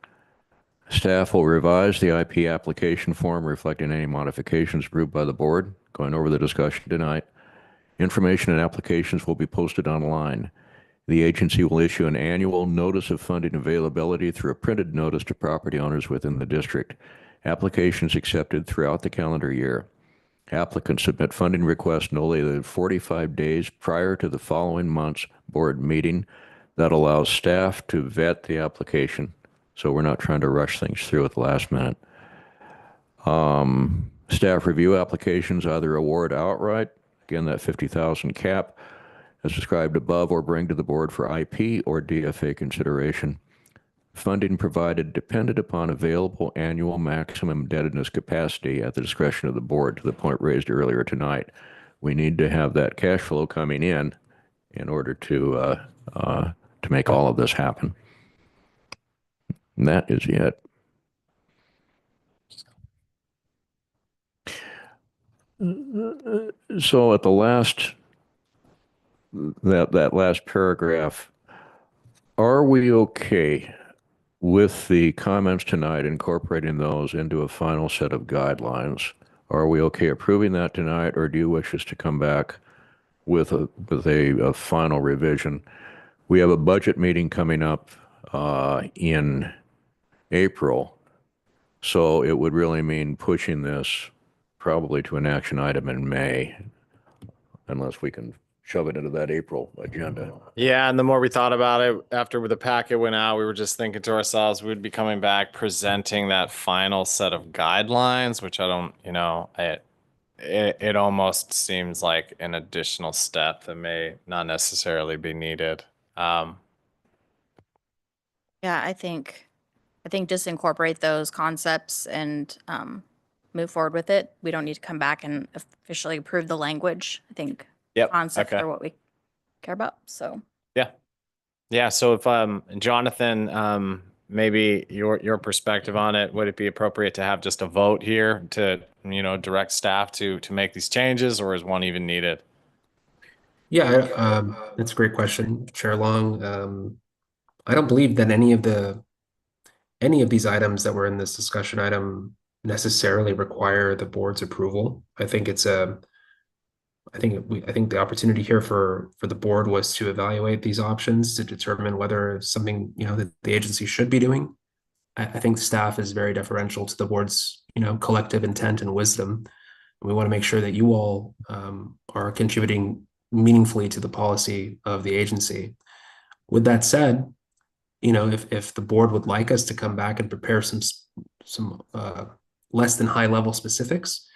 Staff will revise the IP application form reflecting any modifications approved by the board, going over the discussion tonight. Information and applications will be posted online. The agency will issue an annual notice of funding availability through a printed notice to property owners within the district. Applications accepted throughout the calendar year. Applicants submit funding requests no later than 45 days prior to the following month's board meeting. That allows staff to vet the application, so we're not trying to rush things through at the last minute. Staff review applications, either award outright, again, that 50,000 cap, as described above, or bring to the board for IP or DFA consideration. Funding provided dependent upon available annual maximum indebtedness capacity at the discretion of the board, to the point raised earlier tonight. We need to have that cash flow coming in order to make all of this happen. And that is it. So at the last, that last paragraph, are we okay with the comments tonight, incorporating those into a final set of guidelines? Are we okay approving that tonight, or do you wish us to come back with a final revision? We have a budget meeting coming up in April, so it would really mean pushing this probably to an action item in May, unless we can shove it into that April agenda. Yeah, and the more we thought about it after the packet went out, we were just thinking to ourselves, we'd be coming back presenting that final set of guidelines, which I don't, it almost seems like an additional step that may not necessarily be needed. Yeah, I think just incorporate those concepts and move forward with it. We don't need to come back and officially approve the language. I think Yep. concepts Okay. are what we care about. So Yeah. So if Jonathan, maybe your perspective on it, would it be appropriate to have just a vote here to, direct staff to make these changes, or is one even needed? Yeah, that's a great question, Chair Long. I don't believe that any of these items that were in this discussion item necessarily require the board's approval. I think the opportunity here for the board was to evaluate these options to determine whether it's something, that the agency should be doing. I think staff is very deferential to the board's, collective intent and wisdom. We want to make sure that you all are contributing meaningfully to the policy of the agency. With that said, if the board would like us to come back and prepare some less than high level specifics,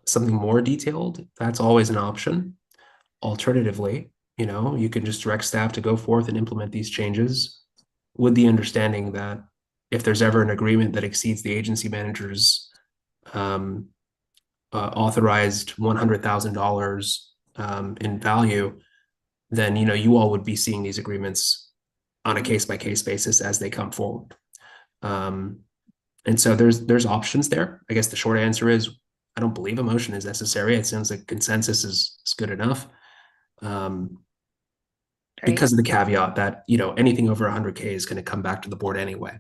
something more detailed, that's always an option. Alternatively, you can just direct staff to go forth and implement these changes with the understanding that if there's ever an agreement that exceeds the agency manager's authorized $100,000 in value, then you all would be seeing these agreements on a case-by-case basis as they come forward. And so there's options there. I guess the short answer is I don't believe a motion is necessary. It sounds like consensus is good enough. because of the caveat that, you know, anything over 100K is going to come back to the board anyway.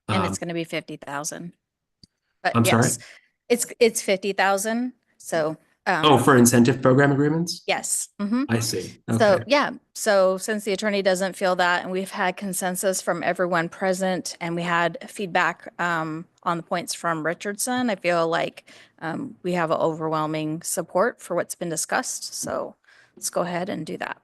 And it's going to be 50,000. But I'm yes, sorry? it's 50,000. So, Oh, for incentive program agreements? yes. Mm-hmm. I see. So, Okay. yeah. So since the attorney doesn't feel that, and we've had consensus from everyone present, and we had feedback on the points from Richardson, I feel like we have overwhelming support for what's been discussed. So let's go ahead and do that.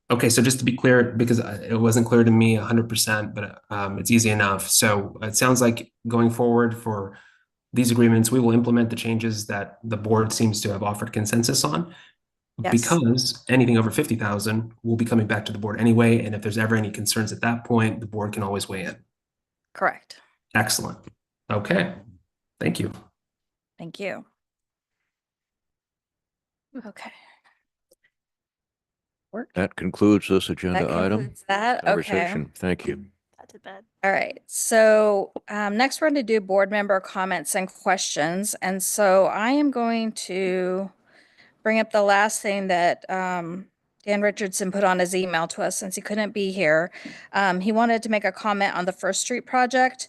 Okay, so just to be clear, because it wasn't clear to me 100%, but it's easy enough. So it sounds like going forward for these agreements, we will implement the changes that the board seems to have offered consensus on. Yes. Because anything over 50,000 will be coming back to the board anyway. And if there's ever any concerns at that point, the board can always weigh in. Correct. Excellent. Okay. Thank you. Thank you. Okay. That concludes this agenda That item. concludes that. Okay. Conversation. Thank you. To bed. All right. So next we're going to do board member comments and questions. And so I am going to bring up the last thing that Dan Richardson put on his email to us since he couldn't be here. He wanted to make a comment on the First Street project.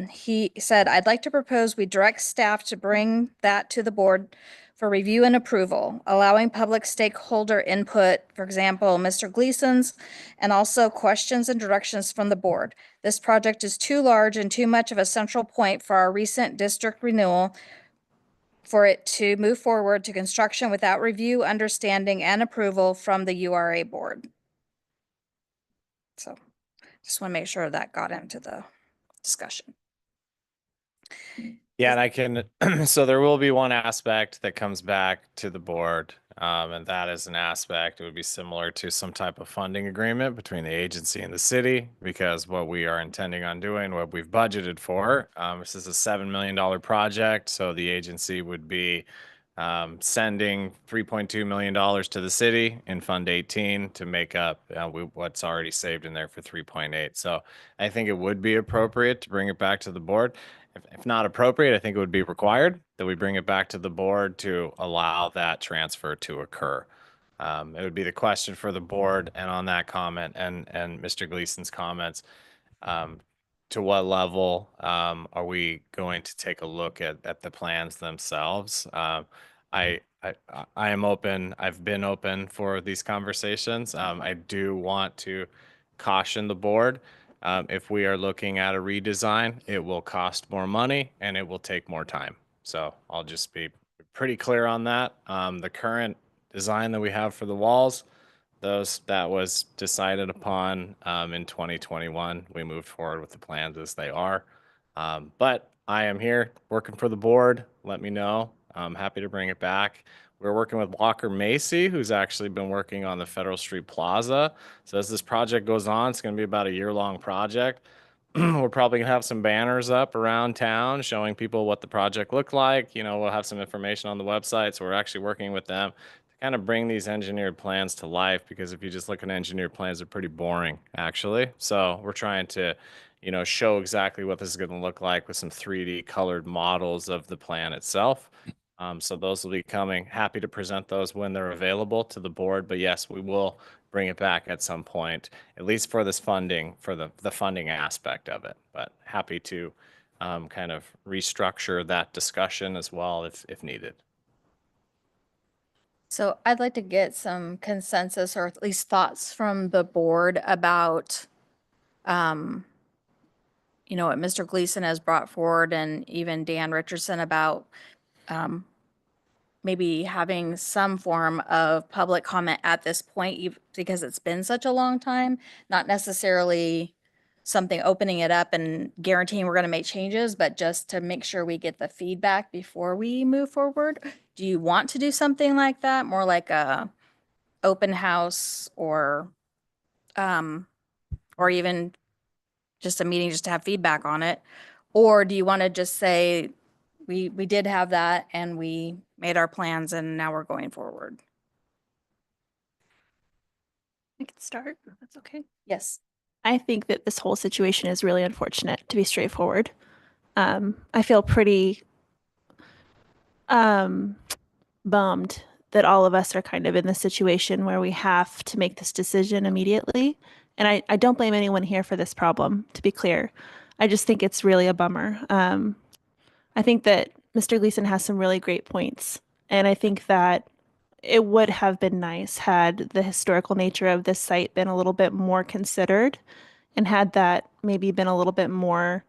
He said, I'd like to propose we direct staff to bring that to the board for review and approval, allowing public stakeholder input, for example, Mr. Gleason's, and also questions and directions from the board. This project is too large and too much of a central point for our recent district renewal for it to move forward to construction without review, understanding, and approval from the URA board. So just want to make sure that got into the discussion. Yeah, and I can, so there will be one aspect that comes back to the board, and that is an aspect, it would be similar to some type of funding agreement between the agency and the city, because what we are intending on doing, what we've budgeted for, this is a $7 million project, so the agency would be sending $3.2 million to the city in Fund 18 to make up what's already saved in there for 3.8. So I think it would be appropriate to bring it back to the board. If not appropriate, I think it would be required that we bring it back to the board to allow that transfer to occur. It would be the question for the board, and on that comment and Mr. Gleason's comments, to what level are we going to take a look at the plans themselves? I am open. I've been open for these conversations. I do want to caution the board. If we are looking at a redesign, it will cost more money and it will take more time. So I'll just be pretty clear on that. The current design that we have for the walls, that was decided upon in 2021. We moved forward with the plans as they are. But I am here working for the board. Let me know. I'm happy to bring it back. We're working with Walker Macy, who's actually been working on the Federal Street Plaza. So as this project goes on, it's going to be about a year-long project. We're probably going to have some banners up around town showing people what the project looked like. You know, we'll have some information on the website. So we're actually working with them to kind of bring these engineered plans to life, because if you just look at engineered plans, they're pretty boring, actually. So we're trying to, you know, show exactly what this is going to look like with some 3D colored models of the plan itself. So those will be coming. Happy to present those when they're available to the board. But yes, we will bring it back at some point, at least for this funding, for the funding aspect of it. But happy to kind of restructure that discussion as well if needed. So I'd like to get some consensus or at least thoughts from the board about, you know, what Mr. Gleason has brought forward, and even Dan Richardson about maybe having some form of public comment at this point, because it's been such a long time, not necessarily something opening it up and guaranteeing we're going to make changes, but just to make sure we get the feedback before we move forward. Do you want to do something like that? More like a open house, or even just a meeting just to have feedback on it? Or do you want to just say, we did have that and we made our plans and now we're going forward? I can start. That's okay. Yes. I think that this whole situation is really unfortunate, to be straightforward. I feel pretty bummed that all of us are kind of in the situation where we have to make this decision immediately. And I don't blame anyone here for this problem, to be clear. I just think it's really a bummer. I think that Mr. Gleason has some really great points. And I think that it would have been nice had the historical nature of this site been a little bit more considered and had that maybe been a little bit more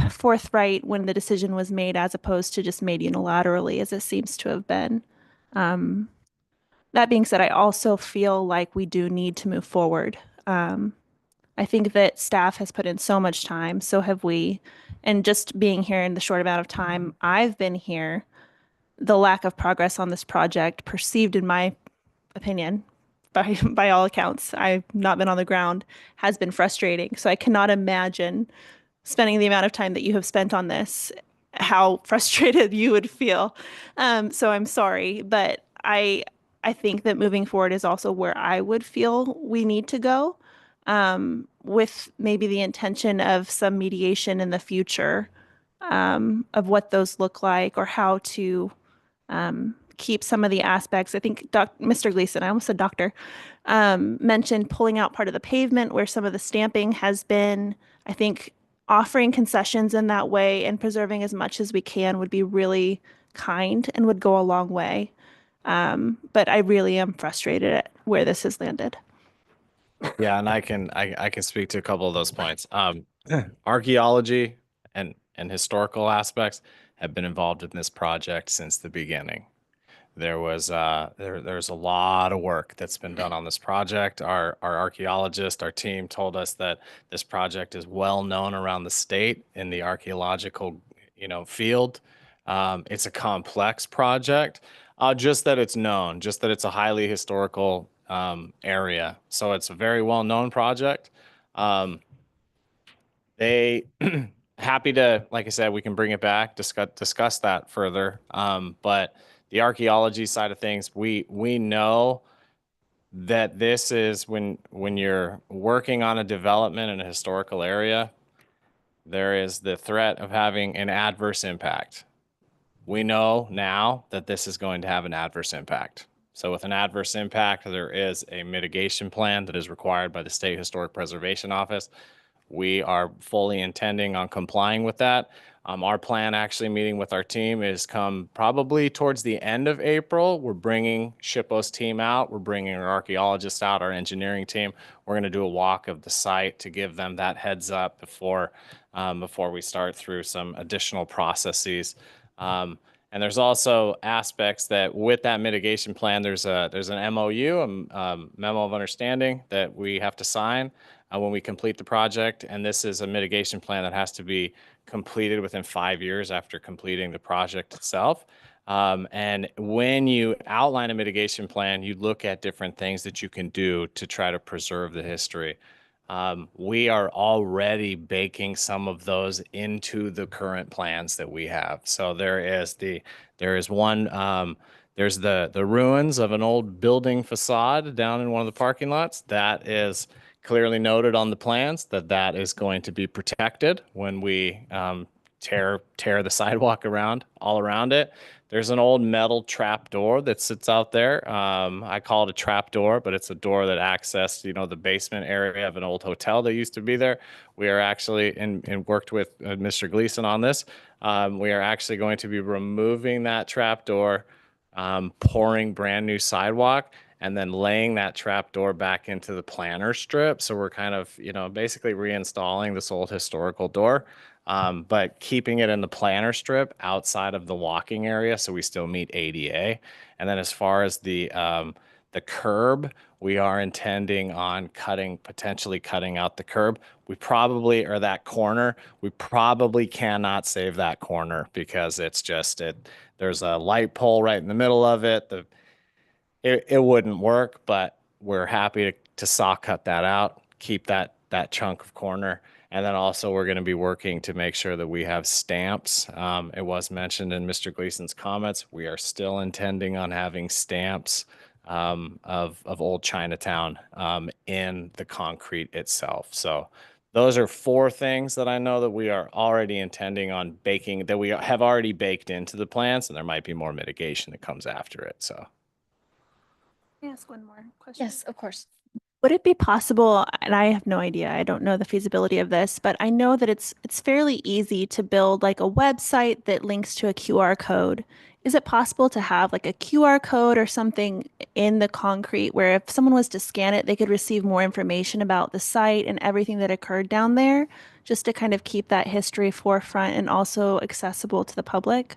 forthright when the decision was made as opposed to just made unilaterally as it seems to have been. That being said, I also feel like we do need to move forward. I think that staff has put in so much time, so have we. And just being here in the short amount of time I've been here, the lack of progress on this project, perceived in my opinion, by all accounts, I've not been on the ground, has been frustrating. So I cannot imagine spending the amount of time that you have spent on this, how frustrated you would feel. So I'm sorry, but I think that moving forward is also where I would feel we need to go, with maybe the intention of some mediation in the future, of what those look like or how to keep some of the aspects. I think Mr. Gleason, I almost said doctor, mentioned pulling out part of the pavement where some of the stamping has been. I think offering concessions in that way and preserving as much as we can would be really kind and would go a long way. But I really am frustrated at where this has landed. Yeah, and I can speak to a couple of those points. Archaeology and historical aspects have been involved in this project since the beginning. There's a lot of work that's been done on this project. Our archaeologist, our team told us that this project is well known around the state in the archaeological, field. It's a complex project, just that it's known, just that it's a highly historical area. So it's a very well known project. They happy to, like I said, we can bring it back, discuss that further. But the archaeology side of things, we know that this is when you're working on a development in a historical area, there is the threat of having an adverse impact. We know now that this is going to have an adverse impact. So with an adverse impact, there is a mitigation plan that is required by the State Historic Preservation Office. We are fully intending on complying with that. Our plan, actually meeting with our team, is come probably towards the end of April. We're bringing SHPO's team out. We're bringing our archaeologists out, our engineering team. We're going to do a walk of the site to give them that heads up before we start through some additional processes. And there's also aspects that with that mitigation plan, there's an MOU, a memo of understanding, that we have to sign when we complete the project. And this is a mitigation plan that has to be completed within 5 years after completing the project itself. And when you outline a mitigation plan, you look at different things that you can do to try to preserve the history. We are already baking some of those into the current plans that we have. So there's the ruins of an old building facade down in one of the parking lots. That is clearly noted on the plans that is going to be protected when we tear the sidewalk all around it. There's an old metal trap door that sits out there. I call it a trap door, but it's a door that accessed, the basement area of an old hotel that used to be there. We are actually, and worked with Mr. Gleason on this, we are actually going to be removing that trap door, pouring brand new sidewalk, and then laying that trap door back into the planter strip. So we're kind of, basically reinstalling this old historical door, but keeping it in the planter strip outside of the walking area, so we still meet ADA. And then as far as the curb, we are intending on potentially cutting out the curb. That corner, we probably cannot save that corner because it's just there's a light pole right in the middle of it. It wouldn't work, but we're happy to saw cut that out, keep that chunk of corner. And then also we're going to be working to make sure that we have stamps. It was mentioned in Mr. Gleason's comments. We are still intending on having stamps of old Chinatown in the concrete itself. So those are 4 things that I know that we are already intending on baking, that we have already baked into the plans, and there might be more mitigation that comes after it. So Can I ask one more question? Yes, of course. Would it be possible, and I have no idea, I don't know the feasibility of this, but I know that it's fairly easy to build like a website that links to a QR code. Is it possible to have like a QR code or something in the concrete where if someone was to scan it, they could receive more information about the site and everything that occurred down there, just to kind of keep that history forefront and also accessible to the public?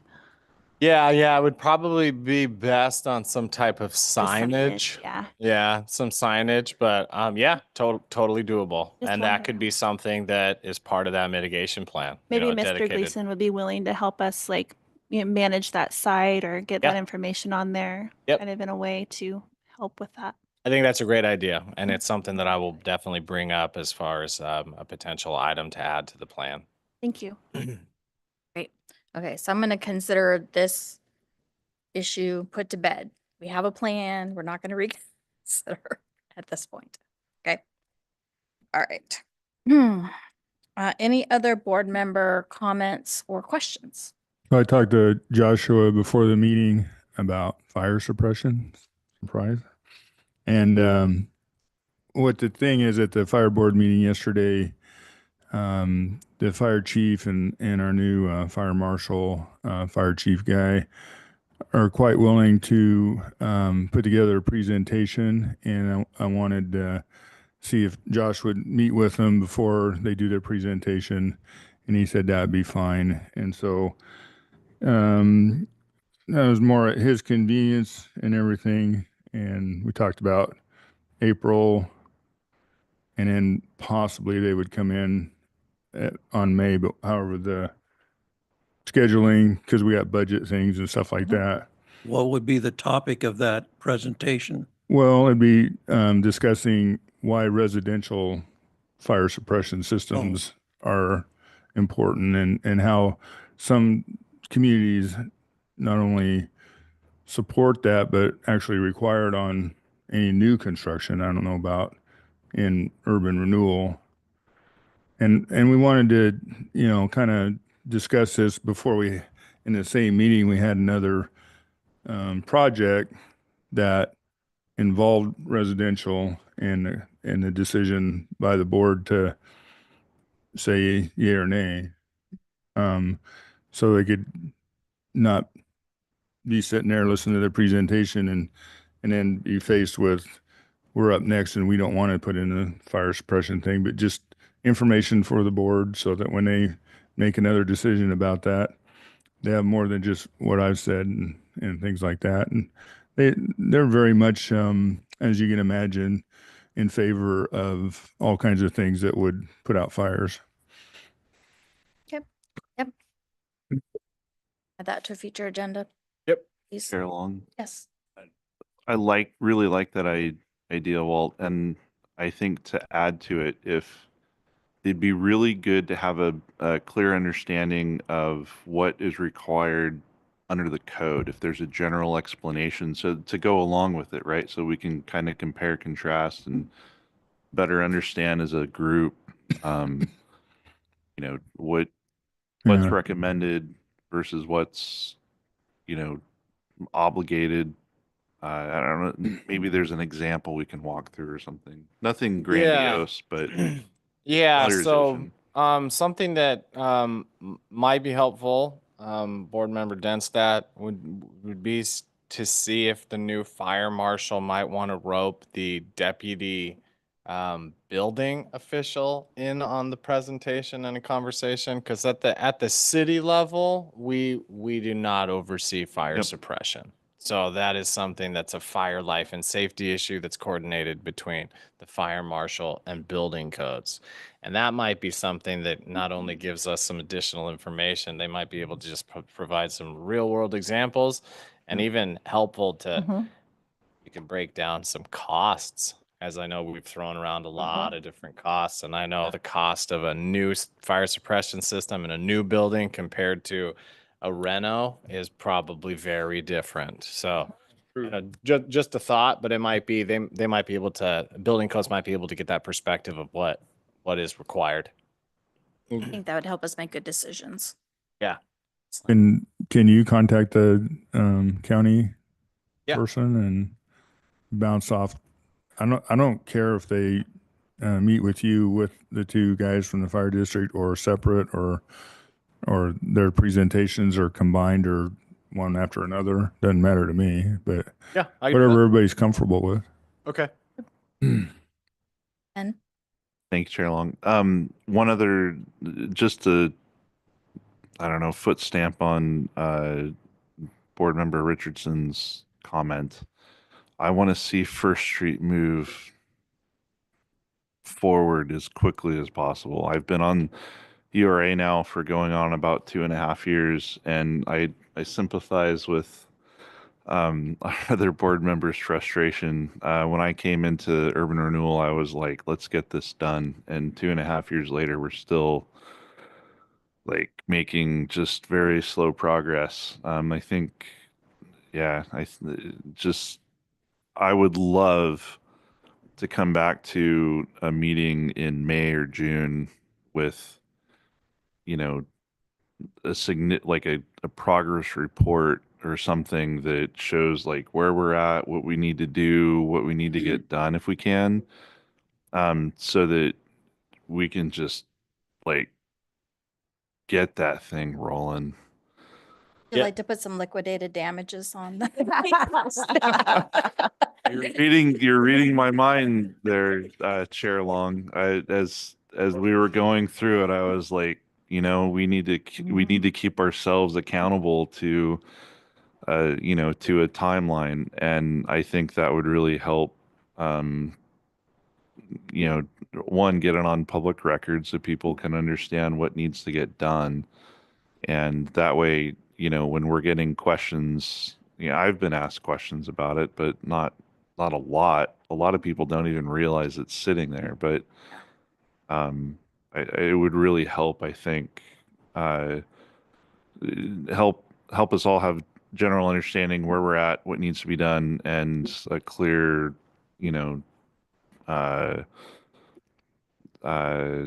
yeah, it would probably be best on some type of signage. Yeah. Yeah, some signage, but yeah, totally doable. Just And that wondering. could be something that is part of that mitigation plan. Maybe Mr. Dedicated. Gleason would be willing to help us like manage that site or get that Yeah. information on there Yep. kind of in a way to help with that. I think that's a great idea, and it's something that I will definitely bring up as far as a potential item to add to the plan. Thank you. Great. Okay, so I'm going to consider this issue put to bed. We have a plan. We're not going to reconsider at this point. Okay. All right. Any other board member comments or questions? So I talked to Joshua before the meeting about fire suppression. Surprise. And what the thing is at the fire board meeting yesterday, the fire chief and our new fire marshal, fire chief guy, are quite willing to put together a presentation, and I wanted to see if Josh would meet with them before they do their presentation, and he said that'd be fine. And so that was more at his convenience and everything. And we talked about April, and then possibly they would come in on May, but however the scheduling, because we got budget things and stuff like that. What would be the topic of that presentation? Well, it'd be discussing why residential fire suppression systems are important, and how some communities not only support that, but actually require it on any new construction. I don't know about in urban renewal. And we wanted to, kind of discuss this before we, in the same meeting, we had another project that involved residential, and the decision by the board to say yay or nay. So they could not be sitting there listening to the presentation and then be faced with, we're up next and we don't want to put in a fire suppression thing, but just information for the board so that when they make another decision about that, they have more than just what I've said and things like that. And they're very much, as you can imagine, in favor of all kinds of things that would put out fires. Okay. Yep. Add that to a future agenda. Yep. Please. Carry along. Yes. I really like that idea, Walt, and I think to add to it, if it'd be really good to have a clear understanding of what is required under the code, if there's a general explanation, so to go along with it, right? So we can kind of compare, contrast, and better understand as a group, what's Yeah. recommended versus what's, obligated. I don't know. Maybe there's an example we can walk through or something. Nothing grandiose, but Yeah, so prioritization. something that might be helpful, board member Denstadt, would be to see if the new fire marshal might want to rope the deputy building official in on the presentation and a conversation, because at the city level, we do not oversee fire Yep. suppression. So that is something that's a fire life and safety issue that's coordinated between the fire marshal and building codes. And that might be something that not only gives us some additional information, they might be able to just provide some real world examples, and even helpful to, you can break down some costs, as I know we've thrown around a lot of different costs. And I know the cost of a new fire suppression system in a new building compared to a reno is probably very different. So just a thought, but it might be, they might be able to, building codes might be able to get that perspective of what what is required. I think that would help us make good decisions. Yeah. Can you contact the county Yeah. person and bounce off? I don't care if they meet with you with the two guys from the fire district or separate or their presentations are combined or one after another. Doesn't matter to me, but Yeah, I can do whatever that. everybody's comfortable with. Okay. And Thank you, Chair Long. One other, just to, I don't know, foot stamp on Board Member Richardson's comment. I want to see First Street move forward as quickly as possible. I've been on URA now for going on about 2.5 years, and I sympathize with our other board members' frustration. When I came into Urban Renewal, I was like, let's get this done. And 2.5 years later, we're still like making just very slow progress. I think, yeah, I would love to come back to a meeting in May or June with, you know, like a progress report or something that shows like where we're at, what we need to do, what we need to get done if we can, so that we can just like get that thing rolling. I'd like to put some liquidated damages on the. You're reading my mind there, Chair Long. As we were going through it, I was like, we need to keep ourselves accountable to, to a timeline, and I think that would really help. One, get it on public record so people can understand what needs to get done, and that way, when we're getting questions, I've been asked questions about it, but not a lot. A lot of people don't even realize it's sitting there, but it would really help, I think, uh, help us all have general understanding where we're at, what needs to be done, and a clear, uh, uh,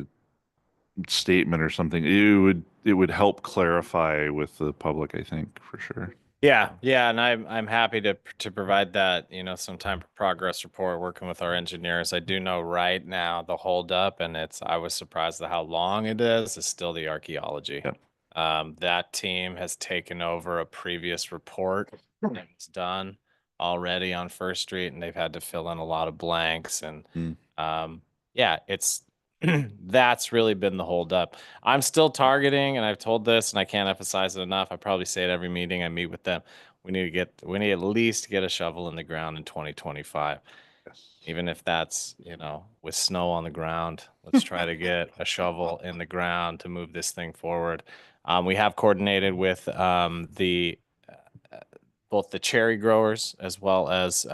statement or something. It would help clarify with the public, I think, for sure. Yeah, and I'm happy to provide that, some type of progress report working with our engineers. I do know right now the holdup, and I was surprised at how long it is still the archaeology. Yep. That team has taken over a previous report that was done already on First Street, and they've had to fill in a lot of blanks. And yeah, it's that's really been the holdup. I'm still targeting, and I've told this, and I can't emphasize it enough. I probably say it every meeting I meet with them. We need at least get a shovel in the ground in 2025. Even if that's, with snow on the ground, let's try to get a shovel in the ground to move this thing forward. We have coordinated with both the cherry growers as well as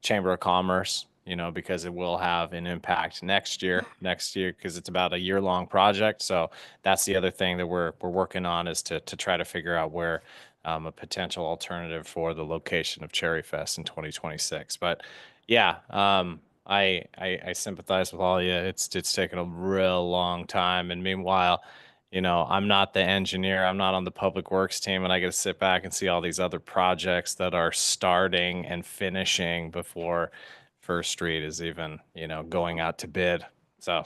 Chamber of Commerce, because it will have an impact next year, because it's about a year-long project. So that's the other thing that we're working on, is to try to figure out where a potential alternative for the location of Cherry Fest in 2026. But yeah, I sympathize with all of you. It's taken a real long time. And meanwhile, I'm not the engineer. I'm not on the public works team, and I get to sit back and see all these other projects that are starting and finishing before First Street is even, going out to bid. So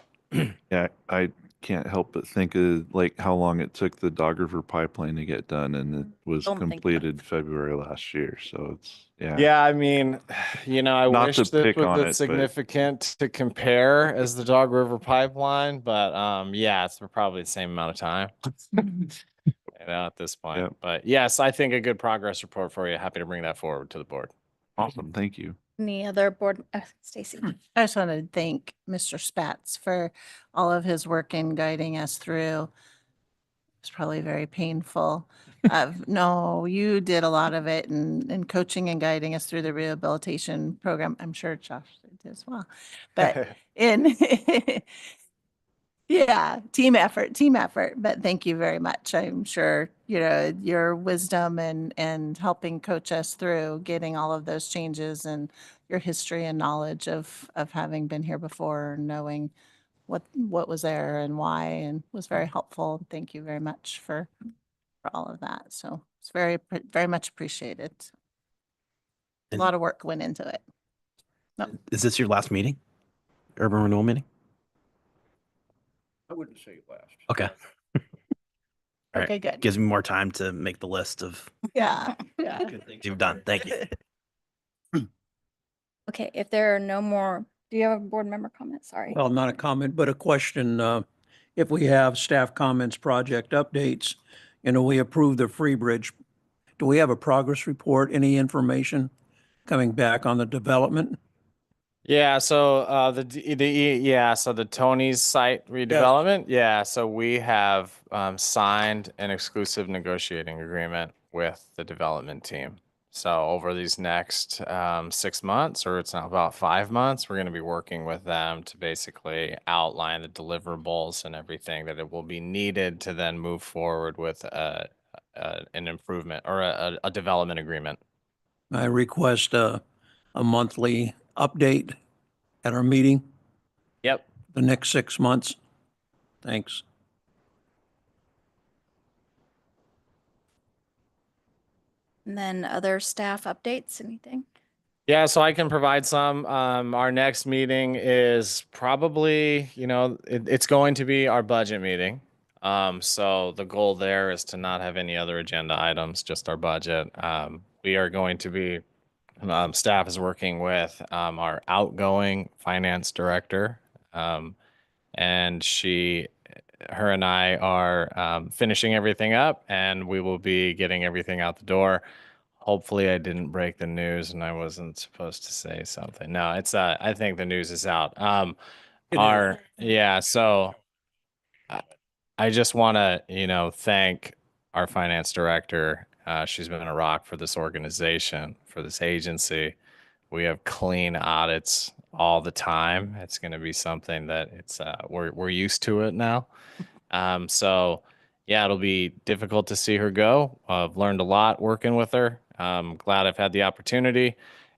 Yeah, I can't help but think of like how long it took the Dog River pipeline to get done, and it was Don't think completed February last year. So it's yeah, I mean, I Not wish to this pick on was it, as but- significant to compare as the Dog River pipeline, but yeah, it's probably the same amount of time. At this point. Yep. But yes, I think a good progress report for you. Happy to bring that forward to the board. Awesome, thank you. Any other board, Stacy? I just want to thank Mr. Spatz for all of his work in guiding us through. It's probably very painful. No, you did a lot of it and coaching and guiding us through the rehabilitation program. I'm sure Josh did as well. But yeah, team effort. But thank you very much. I'm sure, your wisdom and helping coach us through getting all of those changes, and your history and knowledge of having been here before, knowing what was there and why, and was very helpful. Thank you very much for all of that. So it's very much appreciated. A lot of work went into it. No. Is this your last meeting? Urban renewal meeting? I wouldn't say last. Okay. All right. Okay, good. Gives me more time to make the list of Yeah, yeah. good things you've done. Thank you. Okay, if there are no more, do you have a board member comment? Sorry. Well, not a comment, but a question. If we have staff comments, project updates, we approve the Free Bridge. Do we have a progress report, any information coming back on the development? Yeah, so so the Tony's site redevelopment. Yeah, so we have signed an exclusive negotiating agreement with the development team. So over these next 6 months, or it's now about 5 months, we're going to be working with them to basically outline the deliverables and everything that it will be needed to then move forward with an improvement or a development agreement. I request a monthly update at our meeting, Yep. the next 6 months. Thanks. And then other staff updates, anything? Yeah, so I can provide some. Our next meeting is probably, it's going to be our budget meeting. So the goal there is to not have any other agenda items, just our budget. We are going to be, staff is working with our outgoing finance director, and her and I are finishing everything up, and we will be getting everything out the door. Hopefully I didn't break the news and I wasn't supposed to say something. No, I think the news is out. So I just want to, thank our finance director. She's been a rock for this organization, for this agency. We have clean audits all the time. It's going to be something that we're used to it now. So yeah, it'll be difficult to see her go. I've learned a lot working with her. I'm glad I've had the opportunity.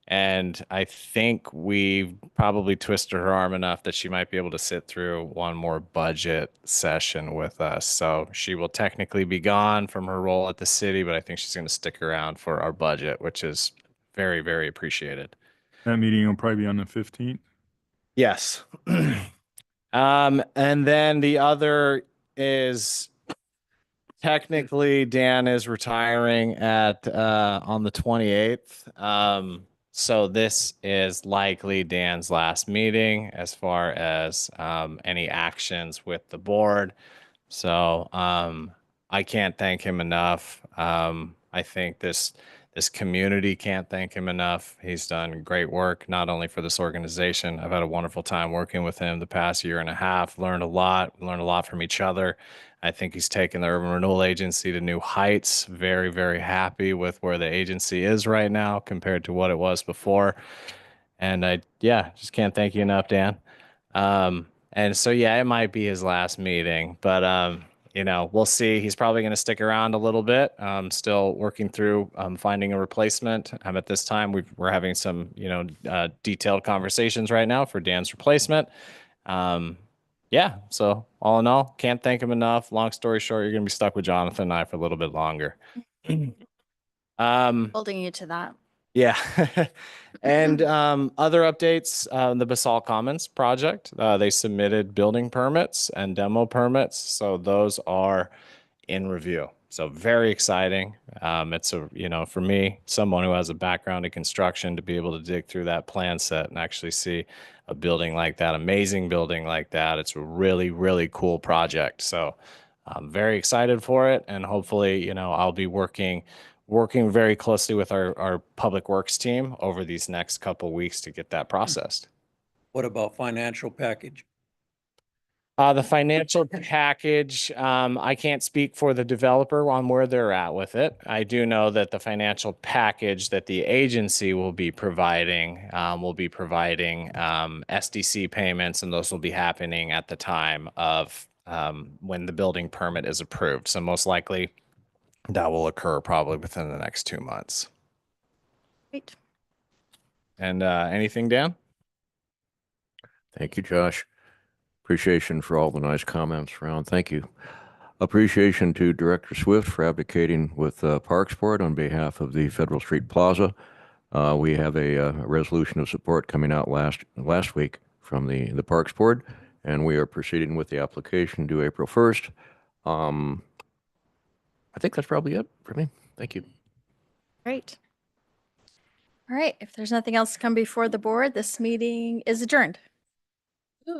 And I think we've probably twisted her arm enough that she might be able to sit through one more budget session with us. So she will technically be gone from her role at the city, but I think she's going to stick around for our budget, which is very, very appreciated. That meeting will probably be on the 15th. Yes. And then the other is technically Dan is retiring on the 28th. So this is likely Dan's last meeting as far as any actions with the board. So I can't thank him enough. I think this community can't thank him enough. He's done great work, not only for this organization. I've had a wonderful time working with him the past year and a half, learned a lot from each other. I think he's taken the Urban Renewal Agency to new heights. Very, very happy with where the agency is right now compared to what it was before. And I just can't thank you enough, Dan. And so, it might be his last meeting, but we'll see. He's probably going to stick around a little bit. Still working through finding a replacement. At this time, we're having some, detailed conversations right now for Dan's replacement. So all in all, can't thank him enough. Long story short, you're going to be stuck with Jonathan and I for a little bit longer. Holding you to that. Yeah. And other updates, the Basalt Commons project, they submitted building permits and demo permits. So those are in review. So very exciting. It's for me, someone who has a background in construction, to be able to dig through that plan set and actually see a building like that, amazing building like that. It's a really, really cool project. So I'm very excited for it. And hopefully, I'll be working very closely with our public works team over these next couple weeks to get that processed. What about financial package? The financial package, I can't speak for the developer on where they're at with it. I do know that the financial package that the agency will be providing SDC payments, and those will be happening at the time of when the building permit is approved. So most likely that will occur probably within the next 2 months. Great. And anything, Dan? Thank you, Josh. Appreciation for all the nice comments around. Thank you. Appreciation to Director Swift for advocating with Parks Board on behalf of the Federal Street Plaza. We have a resolution of support coming out last week from the Parks Board, and we are proceeding with the application due April 1st. I think that's probably it for me. Thank you. Great. All right. If there's nothing else to come before the board, this meeting is adjourned.